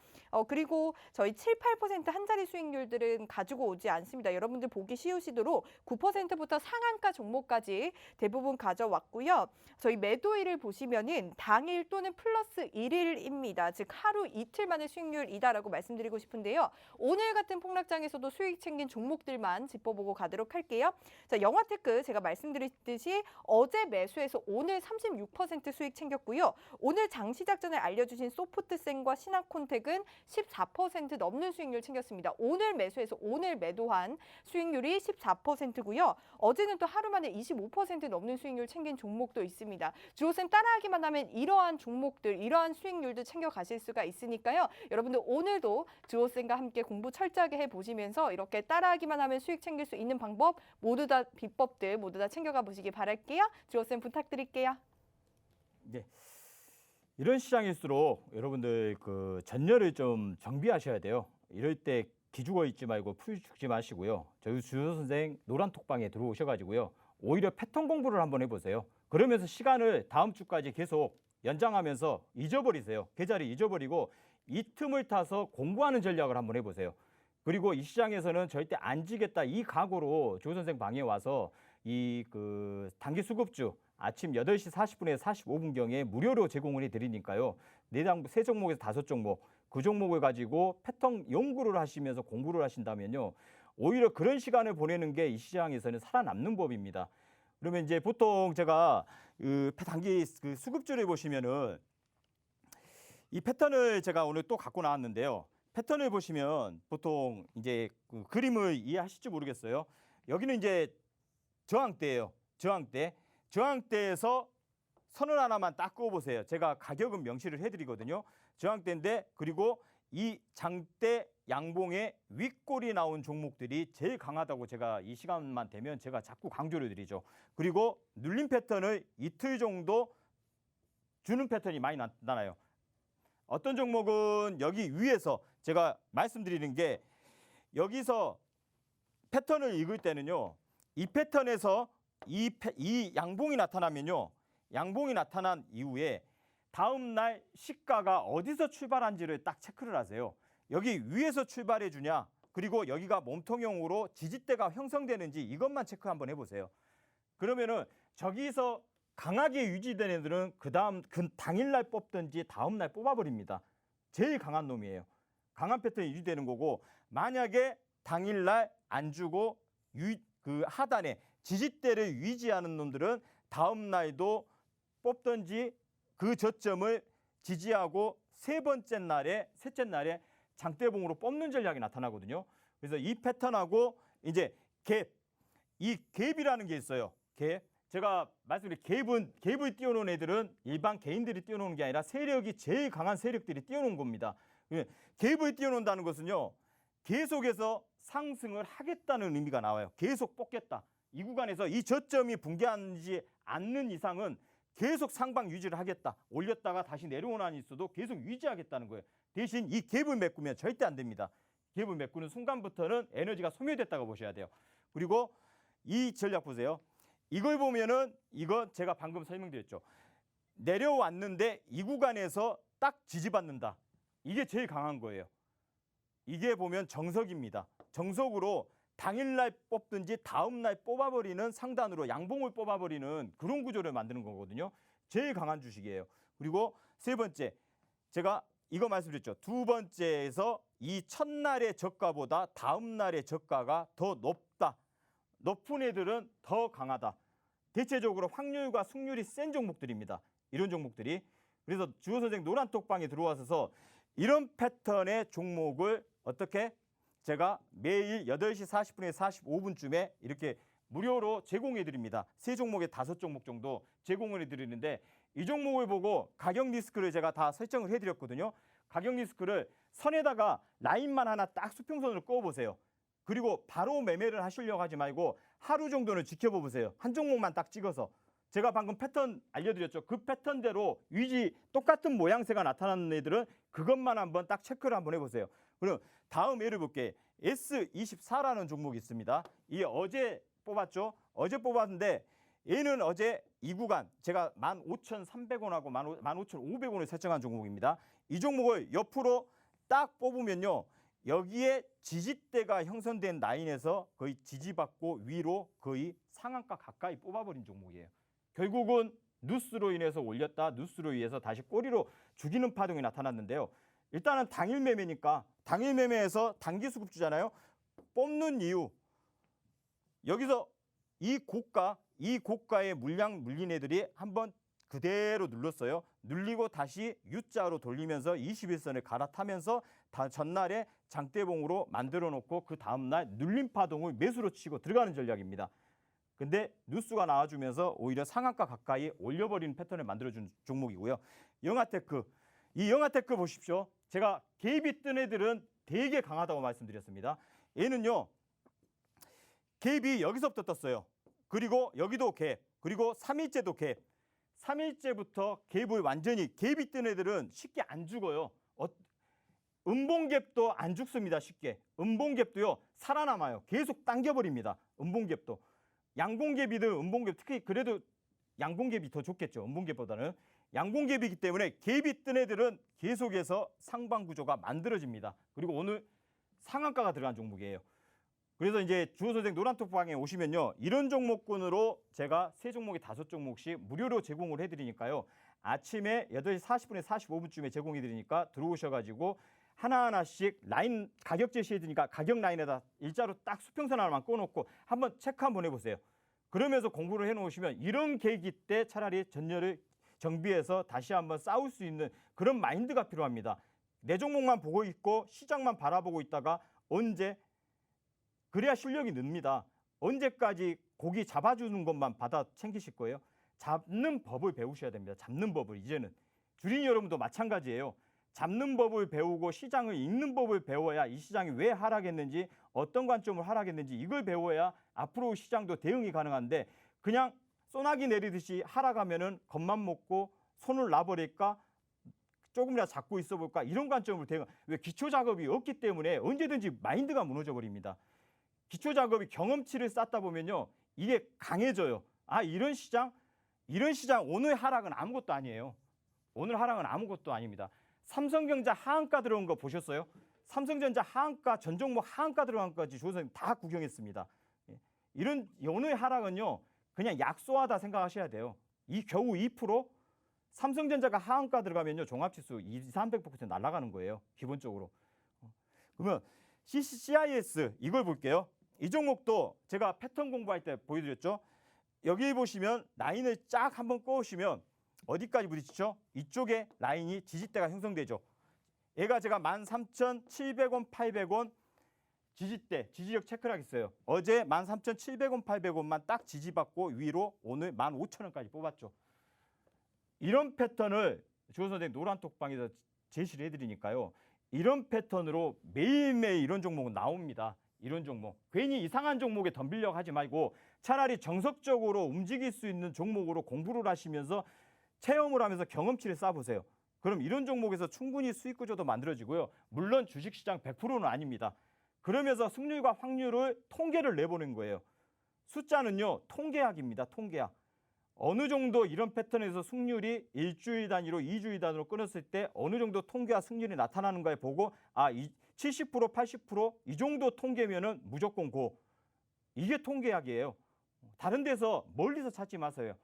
그리고 저희 7, 8% 한 자리 수익률들은 가지고 오지 않습니다. 여러분들 보기 쉬우시도록 9%부터 상한가 종목까지 대부분 가져왔고요. 저희 매도일을 보시면은 당일 또는 플러스 1일입니다. 즉 하루 이틀 만의 수익률이다라고 말씀드리고 싶은데요. 오늘 같은 폭락장에서도 수익 챙긴 종목들만 짚어보고 가도록 할게요. 자, 영화테크 제가 말씀드렸듯이 어제 매수해서 오늘 36% 수익 챙겼고요. 오늘 장 시작 전에 알려주신 소프트센과 신한콘텍은 14% 넘는 수익률 챙겼습니다. 오늘 매수해서 오늘 매도한 수익률이 14%고요. 어제는 또 하루 만에 25% 넘는 수익률 챙긴 종목도 있습니다. 주호쌤 따라하기만 하면 이러한 이러한 종목들, 이러한 수익률도 챙겨 가실 수가 있으니까요. 여러분들 오늘도 주호쌤과 함께 공부 철저하게 해보시면서 이렇게 따라하기만 하면 수익 챙길 수 있는 방법 모두 다 비법들 모두 다 챙겨가 보시기 바랄게요. 주호쌤 부탁드릴게요. 네. 이런 시장일수록 여러분들 그 전열을 좀 정비하셔야 돼요. 이럴 때 기죽어 있지 말고 풀 죽지 마시고요. 저희 주호 선생 노란톡방에 들어오셔가지고요. 오히려 패턴 공부를 한번 해보세요. 그러면서 시간을 다음 주까지 계속 연장하면서 잊어버리세요. 계좌를 잊어버리고 이 틈을 타서 공부하는 전략을 한번 해보세요. 그리고 이 시장에서는 절대 안 지겠다 이 각오로 주호 선생 방에 와서 이 그 단기 수급주 아침 8시 40분에서 45분경에 무료로 제공을 해드리니까요. 세 종목에서 5종목, 그 종목을 가지고 패턴 연구를 하시면서 공부를 하신다면요. 오히려 그런 시간을 보내는 게 이 시장에서는 살아남는 법입니다. 그러면 이제 보통 제가 단기 수급주를 보시면은 이 패턴을 제가 오늘 또 갖고 나왔는데요. 패턴을 보시면 보통 이제 그 그림을 이해하실지 모르겠어요. 여기는 이제 저항대예요. 저항대. 저항대에서 선을 하나만 딱 그어보세요. 제가 가격은 명시를 해드리거든요. 저항대인데 그리고 이 장대 양봉의 윗골이 나온 종목들이 제일 강하다고 제가 이 시간만 되면 제가 자꾸 강조를 드리죠. 그리고 눌림 패턴을 이틀 정도 주는 패턴이 많이 나타나요. 어떤 종목은 여기 위에서 제가 말씀드리는 게 여기서 패턴을 읽을 때는요. 이 패턴에서 이 양봉이 나타나면요. 양봉이 나타난 이후에 다음 날 시가가 어디서 출발한지를 딱 체크를 하세요. 여기 위에서 출발해 주냐 그리고 여기가 몸통형으로 지지대가 형성되는지 이것만 체크 한번 해보세요. 그러면은 저기서 강하게 유지된 애들은 그 당일날 뽑든지 다음날 뽑아버립니다. 제일 강한 놈이에요. 강한 패턴이 유지되는 거고 만약에 당일날 안 주고 그 하단에 지지대를 유지하는 놈들은 다음날도 뽑든지 그 저점을 지지하고 셋째 날에 장대봉으로 뽑는 전략이 나타나거든요. 그래서 이 패턴하고 이제 이 갭이라는 게 있어요. 갭. 제가 말씀드린 갭을 띄워놓은 애들은 일반 개인들이 띄워놓는 게 아니라 세력이 제일 강한 세력들이 띄워놓은 겁니다. 갭을 띄워놓는다는 것은요. 계속해서 상승을 하겠다는 의미가 나와요. 계속 뽑겠다. 이 구간에서 이 저점이 붕괴하지 않는 이상은 계속 상방 유지를 하겠다. 올렸다가 다시 내려오는 한이 있어도 계속 유지하겠다는 거예요. 대신 이 갭을 메꾸면 절대 안 됩니다. 갭을 메꾸는 순간부터는 에너지가 소멸됐다고 보셔야 돼요. 그리고 이 전략 보세요. 이걸 보면은 이거 제가 방금 설명드렸죠. 내려왔는데 이 구간에서 딱 지지받는다. 이게 제일 강한 거예요. 이게 보면 정석입니다. 정석으로 당일날 뽑든지 다음날 뽑아버리는 상단으로 양봉을 뽑아버리는 그런 구조를 만드는 거거든요. 제일 강한 주식이에요. 그리고 세 번째, 제가 이거 말씀드렸죠. 두 번째에서 이 첫날의 저가보다 다음날의 저가가 더 높다. 높은 애들은 더 강하다. 대체적으로 확률과 승률이 센 종목들입니다. 이런 종목들이. 그래서 주호 선생 노란톡방에 들어와서 이런 패턴의 종목을 어떻게 제가 매일 8시 40분에서 45분쯤에 이렇게 무료로 제공해 드립니다. 세 종목에 5종목 정도 제공을 해 드리는데 이 종목을 보고 가격 리스크를 제가 다 설정을 해 드렸거든요. 가격 리스크를 선에다가 라인만 하나 딱 수평선으로 그어 보세요. 그리고 바로 매매를 하시려고 하지 말고 하루 정도는 지켜보세요. 한 종목만 딱 찍어서. 제가 방금 패턴 알려드렸죠. 그 패턴대로 똑같은 모양새가 나타나는 애들은 그것만 한번 딱 체크를 한번 해보세요. 그럼 다음 예를 볼게. S24라는 종목이 있습니다. 이 어제 뽑았죠. 어제 뽑았는데 얘는 어제 이 구간 제가 15,300원하고 15,500원을 설정한 종목입니다. 이 종목을 옆으로 딱 뽑으면요. 여기에 지지대가 형성된 라인에서 거의 지지받고 위로 거의 상한가 가까이 뽑아버린 종목이에요. 결국은 뉴스로 인해서 올렸다. 뉴스로 인해서 다시 꼬리로 죽이는 파동이 나타났는데요. 일단은 당일 매매니까 당일 매매에서 단기 수급주잖아요. 뽑는 이유. 여기서 이 고가의 물량 물린 애들이 한번 그대로 눌렀어요. 눌리고 다시 U자로 돌리면서 21선을 갈아타면서 전날에 장대봉으로 만들어 놓고 그 다음날 눌림 파동을 매수로 치고 들어가는 전략입니다. 근데 뉴스가 나와주면서 오히려 상한가 가까이 올려버리는 패턴을 만들어준 종목이고요. 영아테크, 이 영아테크 보십시오. 제가 개입이 뜬 애들은 되게 강하다고 말씀드렸습니다. 얘는요, 개입이 여기서부터 떴어요. 그리고 여기도 갭, 그리고 3일째도 갭. 3일째부터 갭을 완전히, 개입이 뜬 애들은 쉽게 안 죽어요. 음봉갭도 안 죽습니다. 쉽게. 음봉갭도요, 살아남아요. 계속 당겨버립니다. 음봉갭도. 양봉갭이든 음봉갭, 특히 그래도 양봉갭이 더 좋겠죠. 음봉갭보다는. 양봉갭이기 때문에 갭이 뜬 애들은 계속해서 상방 구조가 만들어집니다. 그리고 오늘 상한가가 들어간 종목이에요. 그래서 이제 주호 선생 노란톡방에 오시면요, 이런 종목군으로 제가 3종목에 5종목씩 무료로 제공을 해드리니까요. 아침에 8시 40분에 45분쯤에 제공해드리니까 들어오셔가지고 하나하나씩 라인 가격 제시해드리니까 가격 라인에다 일자로 딱 수평선 하나만 꺼놓고 한번 체크 한번 해보세요. 그러면서 공부를 해놓으시면 이런 계기 때 차라리 전열을 정비해서 다시 한번 싸울 수 있는 그런 마인드가 필요합니다. 내 종목만 보고 있고 시장만 바라보고 있다가 언제, 그래야 실력이 늡니다. 언제까지 고기 잡아주는 것만 받아 챙기실 거예요? 잡는 법을 배우셔야 됩니다. 잡는 법을. 이제는 주린 여러분도 마찬가지예요. 잡는 법을 배우고 시장을 읽는 법을 배워야 이 시장이 왜 하락했는지, 어떤 관점으로 하락했는지 이걸 배워야 앞으로 시장도 대응이 가능한데, 그냥 소나기 내리듯이 하락하면은 겁만 먹고 손을 놔버릴까, 조금이라도 잡고 있어 볼까, 이런 관점으로 대응. 왜? 기초 작업이 없기 때문에 언제든지 마인드가 무너져 버립니다. 기초 작업이 경험치를 쌓다 보면요, 이게 강해져요. 아, 이런 시장 오늘 하락은 아무것도 아니에요. 오늘 하락은 아무것도 아닙니다. 삼성전자 하한가 들어온 거 보셨어요? 삼성전자 하한가, 전 종목 하한가 들어간 것까지 조 선생님 다 구경했습니다. 이런 오늘 하락은요, 그냥 약소하다 생각하셔야 돼요. 이 겨우 2%? 삼성전자가 하한가 들어가면요, 종합지수 200~300% 날아가는 거예요. 기본적으로. 그러면 CIS 이걸 볼게요. 이 종목도 제가 패턴 공부할 때 보여드렸죠. 여기 보시면 라인을 쫙 한번 꺼오시면 어디까지 부딪히죠? 이쪽에 라인이 지지대가 형성되죠. 얘가 제가 13,700원, 800원 지지대, 지지력 체크를 하겠어요. 어제 13,700원, 800원만 딱 지지받고 위로 오늘 15,000원까지 뽑았죠. 이런 패턴을 주호 선생님 노란톡방에서 제시를 해드리니까요. 이런 패턴으로 매일매일 이런 종목은 나옵니다. 이런 종목. 괜히 이상한 종목에 덤비려고 하지 말고 차라리 정석적으로 움직일 수 있는 종목으로 공부를 하시면서 체험을 하면서 경험치를 쌓아보세요. 그럼 이런 종목에서 충분히 수익 구조도 만들어지고요. 물론 주식시장 100%는 아닙니다. 그러면서 승률과 확률을 통계를 내보는 거예요. 숫자는요, 통계학입니다. 통계학. 어느 정도 이런 패턴에서 승률이 일주일 단위로, 2주일 단위로 끊었을 때 어느 정도 통계와 승률이 나타나는가에 보고, 아, 70%, 80%이 정도 통계면은 무조건 고. 이게 통계학이에요. 다른 데서 멀리서 찾지 마세요.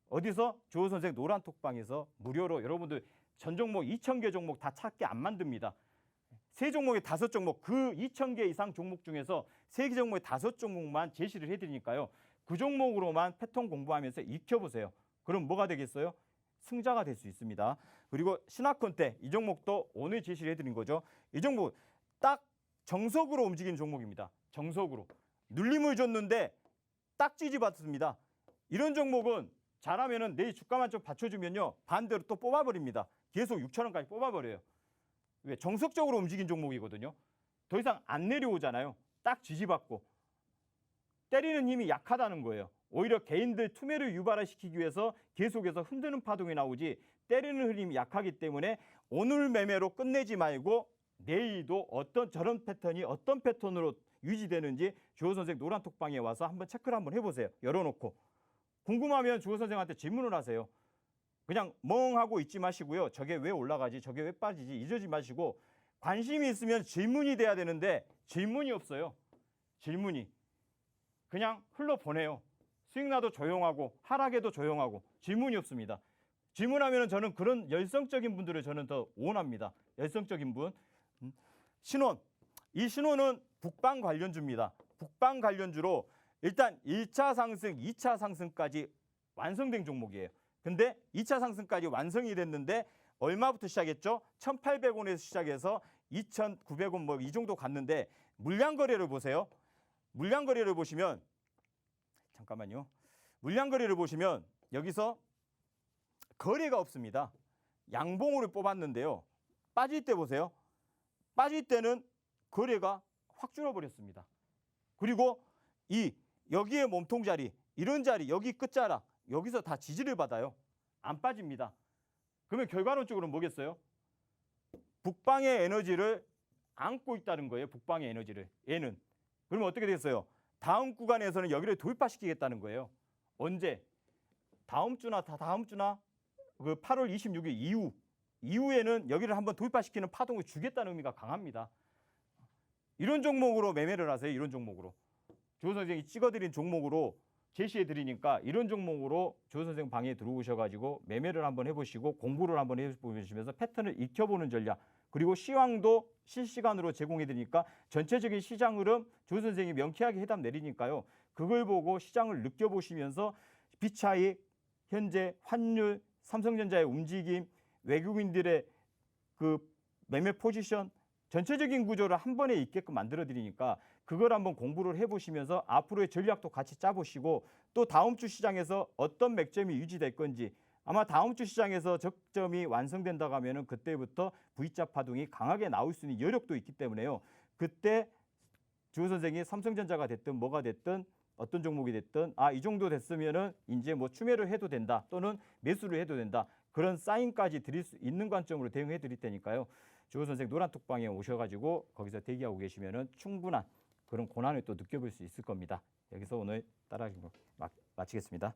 어디서? 주호 선생 노란톡방에서 무료로 여러분들 전 종목 2,000개 종목 다 찾게 안 만듭니다. 3종목에 5종목, 그 2,000개 이상 종목 중에서 3개 종목에 5종목만 제시를 해드리니까요. 그 종목으로만 패턴 공부하면서 익혀보세요. 그럼 뭐가 되겠어요? 승자가 될 수 있습니다. 그리고 신화콘테, 이 종목도 오늘 제시를 해드린 거죠. 이 종목 딱 정석으로 움직이는 종목입니다. 정석으로. 눌림을 줬는데 딱 지지받습니다. 이런 종목은 잘하면은 내일 주가만 좀 받쳐주면요, 반대로 또 뽑아버립니다. 계속 6,000원까지 뽑아버려요. 왜? 정석적으로 움직인 종목이거든요. 더 이상 안 내려오잖아요. 딱 지지받고. 때리는 힘이 약하다는 거예요. 오히려 개인들 투매를 유발시키기 위해서 계속해서 흔드는 파동이 나오지, 때리는 힘이 약하기 때문에 오늘 매매로 끝내지 말고 내일도 저런 패턴이 어떤 패턴으로 유지되는지 주호 선생 노란톡방에 와서 한번 체크를 한번 해보세요. 열어놓고. 궁금하면 주호 선생한테 질문을 하세요. 그냥 멍하고 있지 마시고요. 저게 왜 올라가지? 저게 왜 빠지지? 이러지 마시고 관심이 있으면 질문이 돼야 되는데 질문이 없어요. 질문이. 그냥 흘러보내요. 수익 나도 조용하고 하락해도 조용하고 질문이 없습니다. 질문하면 저는 그런 열성적인 분들을 저는 더 원합니다. 열성적인 분. 신원. 이 신원은 북방 관련주입니다. 북방 관련주로 일단 1차 상승, 2차 상승까지 완성된 종목이에요. 근데 2차 상승까지 완성이 됐는데 얼마부터 시작했죠? 1,800원에서 시작해서 2,900원 뭐 이 정도 갔는데 물량 거래를 보세요. 물량 거래를 보시면 잠깐만요. 물량 거래를 보시면 여기서 거래가 없습니다. 양봉으로 뽑았는데요. 빠질 때 보세요. 빠질 때는 거래가 확 줄어버렸습니다. 그리고 여기에 몸통 자리, 이런 자리, 여기 끝자락, 여기서 다 지지를 받아요. 안 빠집니다. 그러면 결과론적으로 뭐겠어요? 북방의 에너지를 안고 있다는 거예요. 북방의 에너지를. 얘는. 그러면 어떻게 되겠어요? 다음 구간에서는 여기를 돌파시키겠다는 거예요. 언제? 다음 주나 그 8월 26일 이후에는 여기를 한번 돌파시키는 파동을 주겠다는 의미가 강합니다. 이런 종목으로 매매를 하세요. 이런 종목으로. 조 선생이 찍어드린 종목으로 제시해드리니까 이런 종목으로 조 선생 방에 들어오셔가지고 매매를 한번 해보시고 공부를 한번 해보시면서 패턴을 익혀보는 전략, 그리고 시황도 실시간으로 제공해드리니까 전체적인 시장 흐름 조 선생이 명쾌하게 해답 내리니까요. 그걸 보고 시장을 느껴보시면서 비차익, 현재 환율, 삼성전자의 움직임, 외국인들의 그 매매 포지션, 전체적인 구조를 한 번에 있게끔 만들어드리니까 그걸 한번 공부를 해보시면서 앞으로의 전략도 같이 짜보시고, 또 다음 주 시장에서 어떤 맥점이 유지될 건지, 아마 다음 주 시장에서 적점이 완성된다고 하면은 그때부터 V자 파동이 강하게 나올 수 있는 여력도 있기 때문에요. 그때 주 선생이 삼성전자가 됐든 뭐가 됐든 어떤 종목이 됐든 이 정도 됐으면은 이제 뭐 추매를 해도 된다, 또는 매수를 해도 된다, 그런 사인까지 드릴 수 있는 관점으로 대응해 드릴 테니까요. 주 선생 노란톡방에 오셔가지고 거기서 대기하고 계시면은 충분한 그런 고난을 또 느껴볼 수 있을 겁니다. 여기서 오늘 따라하는 거 마치겠습니다.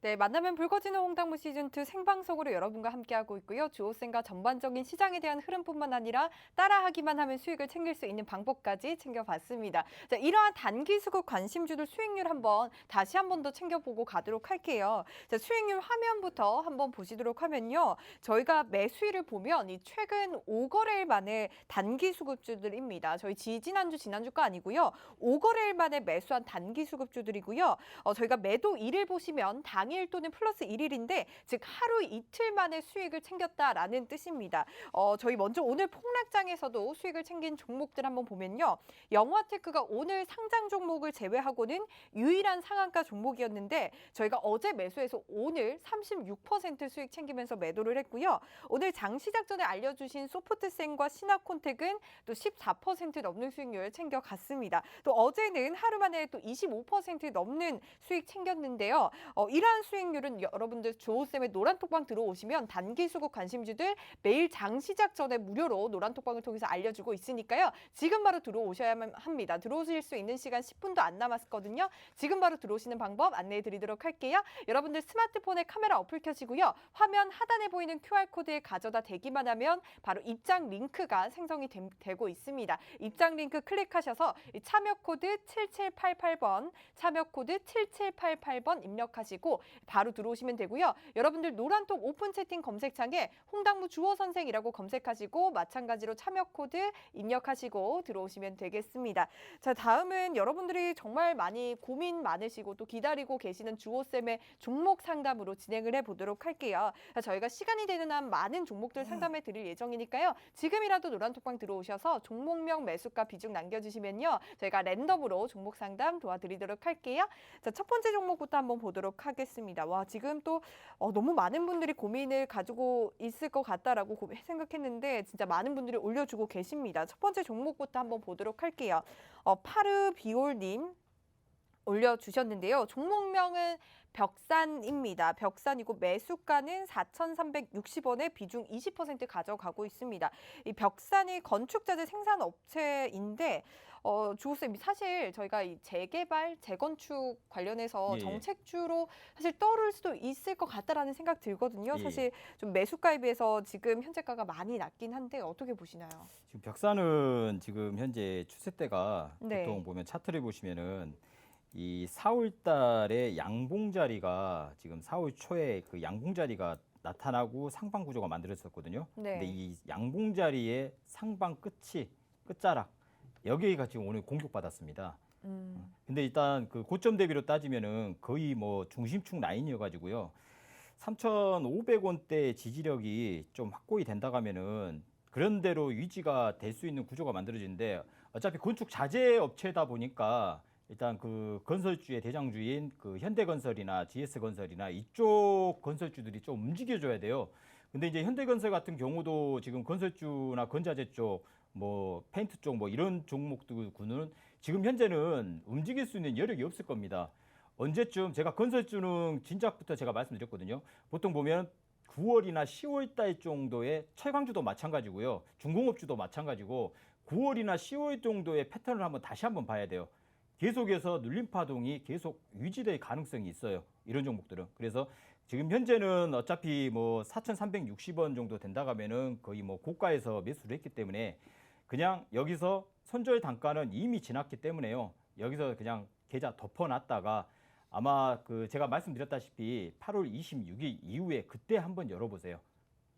네, 만나면 붉어지는 홍당무 시즌2 생방송으로 여러분과 함께하고 있고요. 주호쌤과 전반적인 시장에 대한 흐름뿐만 아니라 따라하기만 하면 수익을 챙길 수 있는 방법까지 챙겨봤습니다. 자, 이러한 단기 수급 관심주들 수익률 다시 한 번 더 챙겨보고 가도록 할게요. 자, 수익률 화면부터 한번 보시도록 하면요. 저희가 매수일을 보면 이 최근 5거래일 만에 단기 수급주들입니다. 저희 지난주, 지난주가 아니고요. 5거래일 만에 매수한 단기 수급주들이고요. 저희가 매도일을 보시면 당일 또는 플러스 1일인데 즉 하루 이틀 만에 수익을 챙겼다라는 뜻입니다. 저희 먼저 오늘 폭락장에서도 수익을 챙긴 종목들 한번 보면요. 영화테크가 오늘 상장 종목을 제외하고는 유일한 상한가 종목이었는데 저희가 어제 매수해서 오늘 36% 수익 챙기면서 매도를 했고요. 오늘 장 시작 전에 알려주신 소프트생과 신화콘텍은 또 14% 넘는 수익률 챙겨갔습니다. 또 어제는 하루 만에 또 25% 넘는 수익 챙겼는데요. 이러한 수익률은 여러분들 조호쌤의 노란톡방 들어오시면 단기 수급 관심주들 매일 장 시작 전에 무료로 노란톡방을 통해서 알려주고 있으니까요. 지금 바로 들어오셔야만 합니다. 들어오실 수 있는 시간 10분도 안 남았거든요. 지금 바로 들어오시는 방법 안내해 드리도록 할게요. 여러분들 스마트폰에 카메라 어플 켜시고요. 화면 하단에 보이는 QR코드에 가져다 대기만 하면 바로 입장 링크가 생성이 되고 있습니다. 입장 링크 클릭하셔서 참여 코드 7788번, 참여 코드 7788번 입력하시고 바로 들어오시면 되고요. 여러분들 노란톡 오픈 채팅 검색창에 홍당무 주호 선생이라고 검색하시고 마찬가지로 참여 코드 입력하시고 들어오시면 되겠습니다. 자, 다음은 여러분들이 정말 많이 고민 많으시고 또 기다리고 계시는 주호쌤의 종목 상담으로 진행을 해보도록 할게요. 자, 저희가 시간이 되는 한 많은 종목들 상담해 드릴 예정이니까요. 지금이라도 노란톡방 들어오셔서 종목명 매수가 비중 남겨주시면요. 저희가 랜덤으로 종목 상담 도와드리도록 할게요. 자, 첫 번째 종목부터 한번 보도록 하겠습니다. 와, 지금 또 너무 많은 분들이 고민을 가지고 있을 것 같다라고 생각했는데 진짜 많은 분들이 올려주고 계십니다. 첫 번째 종목부터 한번 보도록 할게요. 파르비올님. 올려주셨는데요. 종목명은 벽산입니다. 벽산이고 매수가는 4,360원에 비중 20% 가져가고 있습니다. 이 벽산이 건축자재 생산업체인데 주호쌤 사실 저희가 이 재개발, 재건축 관련해서 예. 정책주로 사실 떠오를 수도 있을 것 같다라는 생각 들거든요. 예. 사실 좀 매수가에 비해서 지금 현재가가 많이 낮긴 한데 어떻게 보시나요? 지금 벽사는 지금 현재 추세대가 네. 보통 보면 차트를 보시면은 이 4월 달에 양봉 자리가 지금 4월 초에 그 양봉 자리가 나타나고 상방 구조가 만들어졌거든요. 네. 근데 이 양봉 자리의 상방 끝자락 여기가 지금 오늘 공격받았습니다. 근데 일단 그 고점 대비로 따지면은 거의 뭐 중심축 라인이어 가지고요. 3,500원대 지지력이 좀 확고히 된다고 하면은 그런 대로 유지가 될 수 있는 구조가 만들어지는데 어차피 건축 자재 업체다 보니까 일단 그 건설주의 대장주인 그 현대건설이나 GS건설이나 이쪽 건설주들이 좀 움직여줘야 돼요. 근데 이제 현대건설 같은 경우도 지금 건설주나 건자재 쪽, 뭐 페인트 쪽 뭐 이런 종목들군은 지금 현재는 움직일 수 있는 여력이 없을 겁니다. 언제쯤 제가 건설주는 진작부터 제가 말씀드렸거든요. 보통 보면 9월이나 10월 달 정도의 철강주도 마찬가지고요. 중공업주도 마찬가지고 9월이나 10월 정도의 패턴을 다시 한번 봐야 돼요. 계속해서 눌림 파동이 계속 유지될 가능성이 있어요. 이런 종목들은. 그래서 지금 현재는 어차피 뭐 4,360원 정도 된다고 하면은 거의 뭐 고가에서 매수를 했기 때문에 그냥 여기서 손절 단가는 이미 지났기 때문에요. 여기서 그냥 계좌 덮어놨다가 아마 그 제가 말씀드렸다시피 8월 26일 이후에 그때 한번 열어보세요.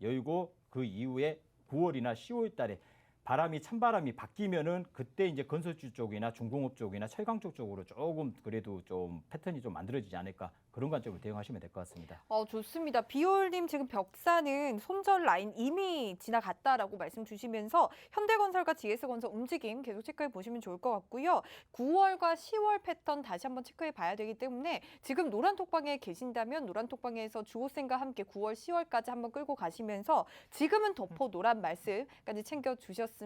열고 그 이후에 9월이나 10월 달에 바람이 찬바람이 바뀌면은 그때 이제 건설주 쪽이나 중공업 쪽이나 철강 쪽으로 조금 그래도 좀 패턴이 좀 만들어지지 않을까 그런 관점으로 대응하시면 될 것 같습니다. 좋습니다. 비올님 지금 벽사는 손절 라인 이미 지나갔다라고 말씀 주시면서 현대건설과 GS건설 움직임 계속 체크해 보시면 좋을 것 같고요. 9월과 10월 패턴 다시 한번 체크해 봐야 되기 때문에 지금 노란톡방에 계신다면 노란톡방에서 주호쌤과 함께 9월, 10월까지 한번 끌고 가시면서 지금은 덮어 노란 말씀까지 챙겨 주셨습니다.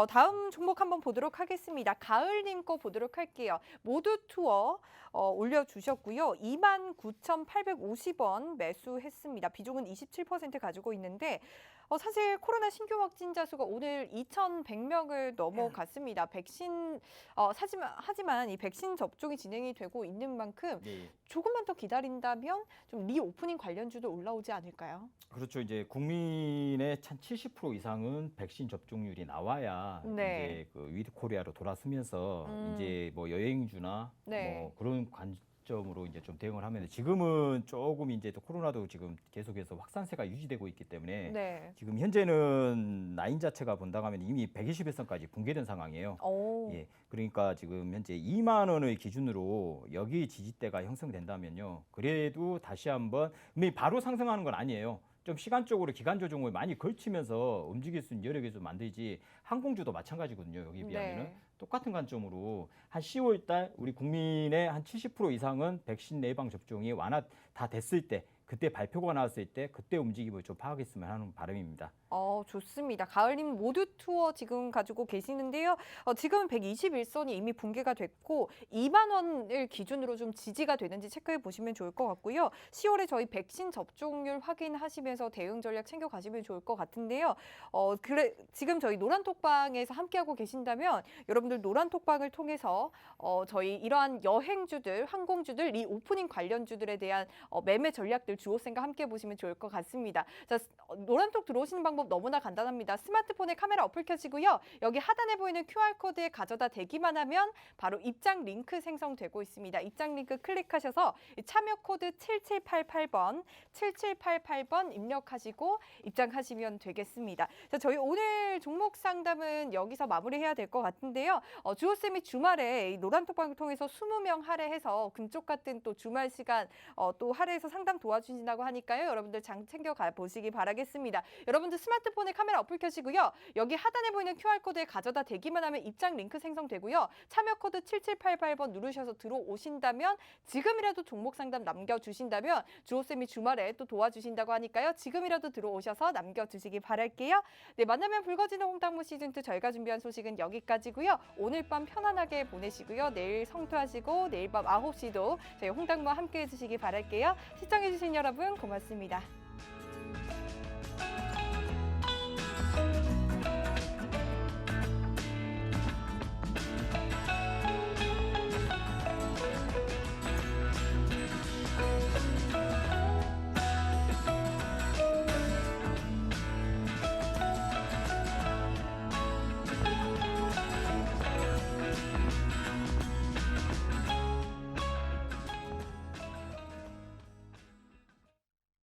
다음 종목 한번 보도록 하겠습니다. 가을님 거 보도록 할게요. 모두 투어 올려주셨고요. 29,850원 매수했습니다. 비중은 27% 가지고 있는데 사실 코로나 신규 확진자 수가 오늘 2,100명을 넘어갔습니다. 하지만 이 백신 접종이 진행이 되고 있는 만큼 네. 조금만 더 기다린다면 좀 리오프닝 관련주도 올라오지 않을까요? 그렇죠. 이제 국민의 한 70% 이상은 백신 접종률이 나와야 네. 이제 그 위드 코리아로 돌아서면서 이제 뭐 여행주나 네. 뭐 그런 관점으로 이제 좀 대응을 하면 지금은 조금 이제 또 코로나도 지금 계속해서 확산세가 유지되고 있기 때문에 네. 지금 현재는 라인 자체가 본다고 하면 이미 121선까지 붕괴된 상황이에요. 예. 그러니까 지금 현재 2만 원을 기준으로 여기 지지대가 형성된다면요. 그래도 다시 한번 근데 바로 상승하는 건 아니에요. 좀 시간적으로 기간 조정을 많이 걸치면서 움직일 수 있는 여력이 좀 만들지 항공주도 마찬가지거든요. 여기 비하면은 네. 똑같은 관점으로 한 10월 달 우리 국민의 한 70% 이상은 백신 예방 접종이 완화 다 됐을 때 그때 발표가 나왔을 때 그때 움직임을 좀 파악했으면 하는 바람입니다. 좋습니다. 가을님 모두 투어 지금 가지고 계시는데요. 지금 121선이 이미 붕괴가 됐고 2만 원을 기준으로 좀 지지가 되는지 체크해 보시면 좋을 것 같고요. 10월에 저희 백신 접종률 확인하시면서 대응 전략 챙겨 가시면 좋을 것 같은데요. 지금 저희 노란톡방에서 함께하고 계신다면 여러분들 노란톡방을 통해서 저희 이러한 여행주들, 항공주들, 리오프닝 관련주들에 대한 매매 전략들 주호쌤과 함께 보시면 좋을 것 같습니다. 자, 노란톡 들어오시는 방법 너무나 간단합니다. 스마트폰에 카메라 어플 켜시고요. 여기 하단에 보이는 QR코드에 가져다 대기만 하면 바로 입장 링크 생성되고 있습니다. 입장 링크 클릭하셔서 참여 코드 7788번 입력하시고 입장하시면 되겠습니다. 자, 저희 오늘 종목 상담은 여기서 마무리해야 될 것 같은데요. 주호쌤이 주말에 이 노란톡방을 통해서 20명 할애해서 금쪽 같은 또 주말 시간 또 할애해서 상담 도와주시면 도와주신다고 하니까요. 여러분들 장 챙겨 보시기 바라겠습니다. 여러분들 스마트폰에 카메라 어플 켜시고요. 여기 하단에 보이는 QR코드에 가져다 대기만 하면 입장 링크 생성되고요. 참여 코드 7788번 누르셔서 들어오신다면 지금이라도 종목 상담 남겨주신다면 주호쌤이 주말에 또 도와주신다고 하니까요. 지금이라도 들어오셔서 남겨주시기 바랄게요. 네, 만나면 붉어지는 홍당무 시즌2 저희가 준비한 소식은 여기까지고요. 오늘 밤 편안하게 보내시고요. 내일 성투하시고 내일 밤 9시도 저희 홍당무와 함께 해주시기 바랄게요. 시청해주신 여러분 고맙습니다.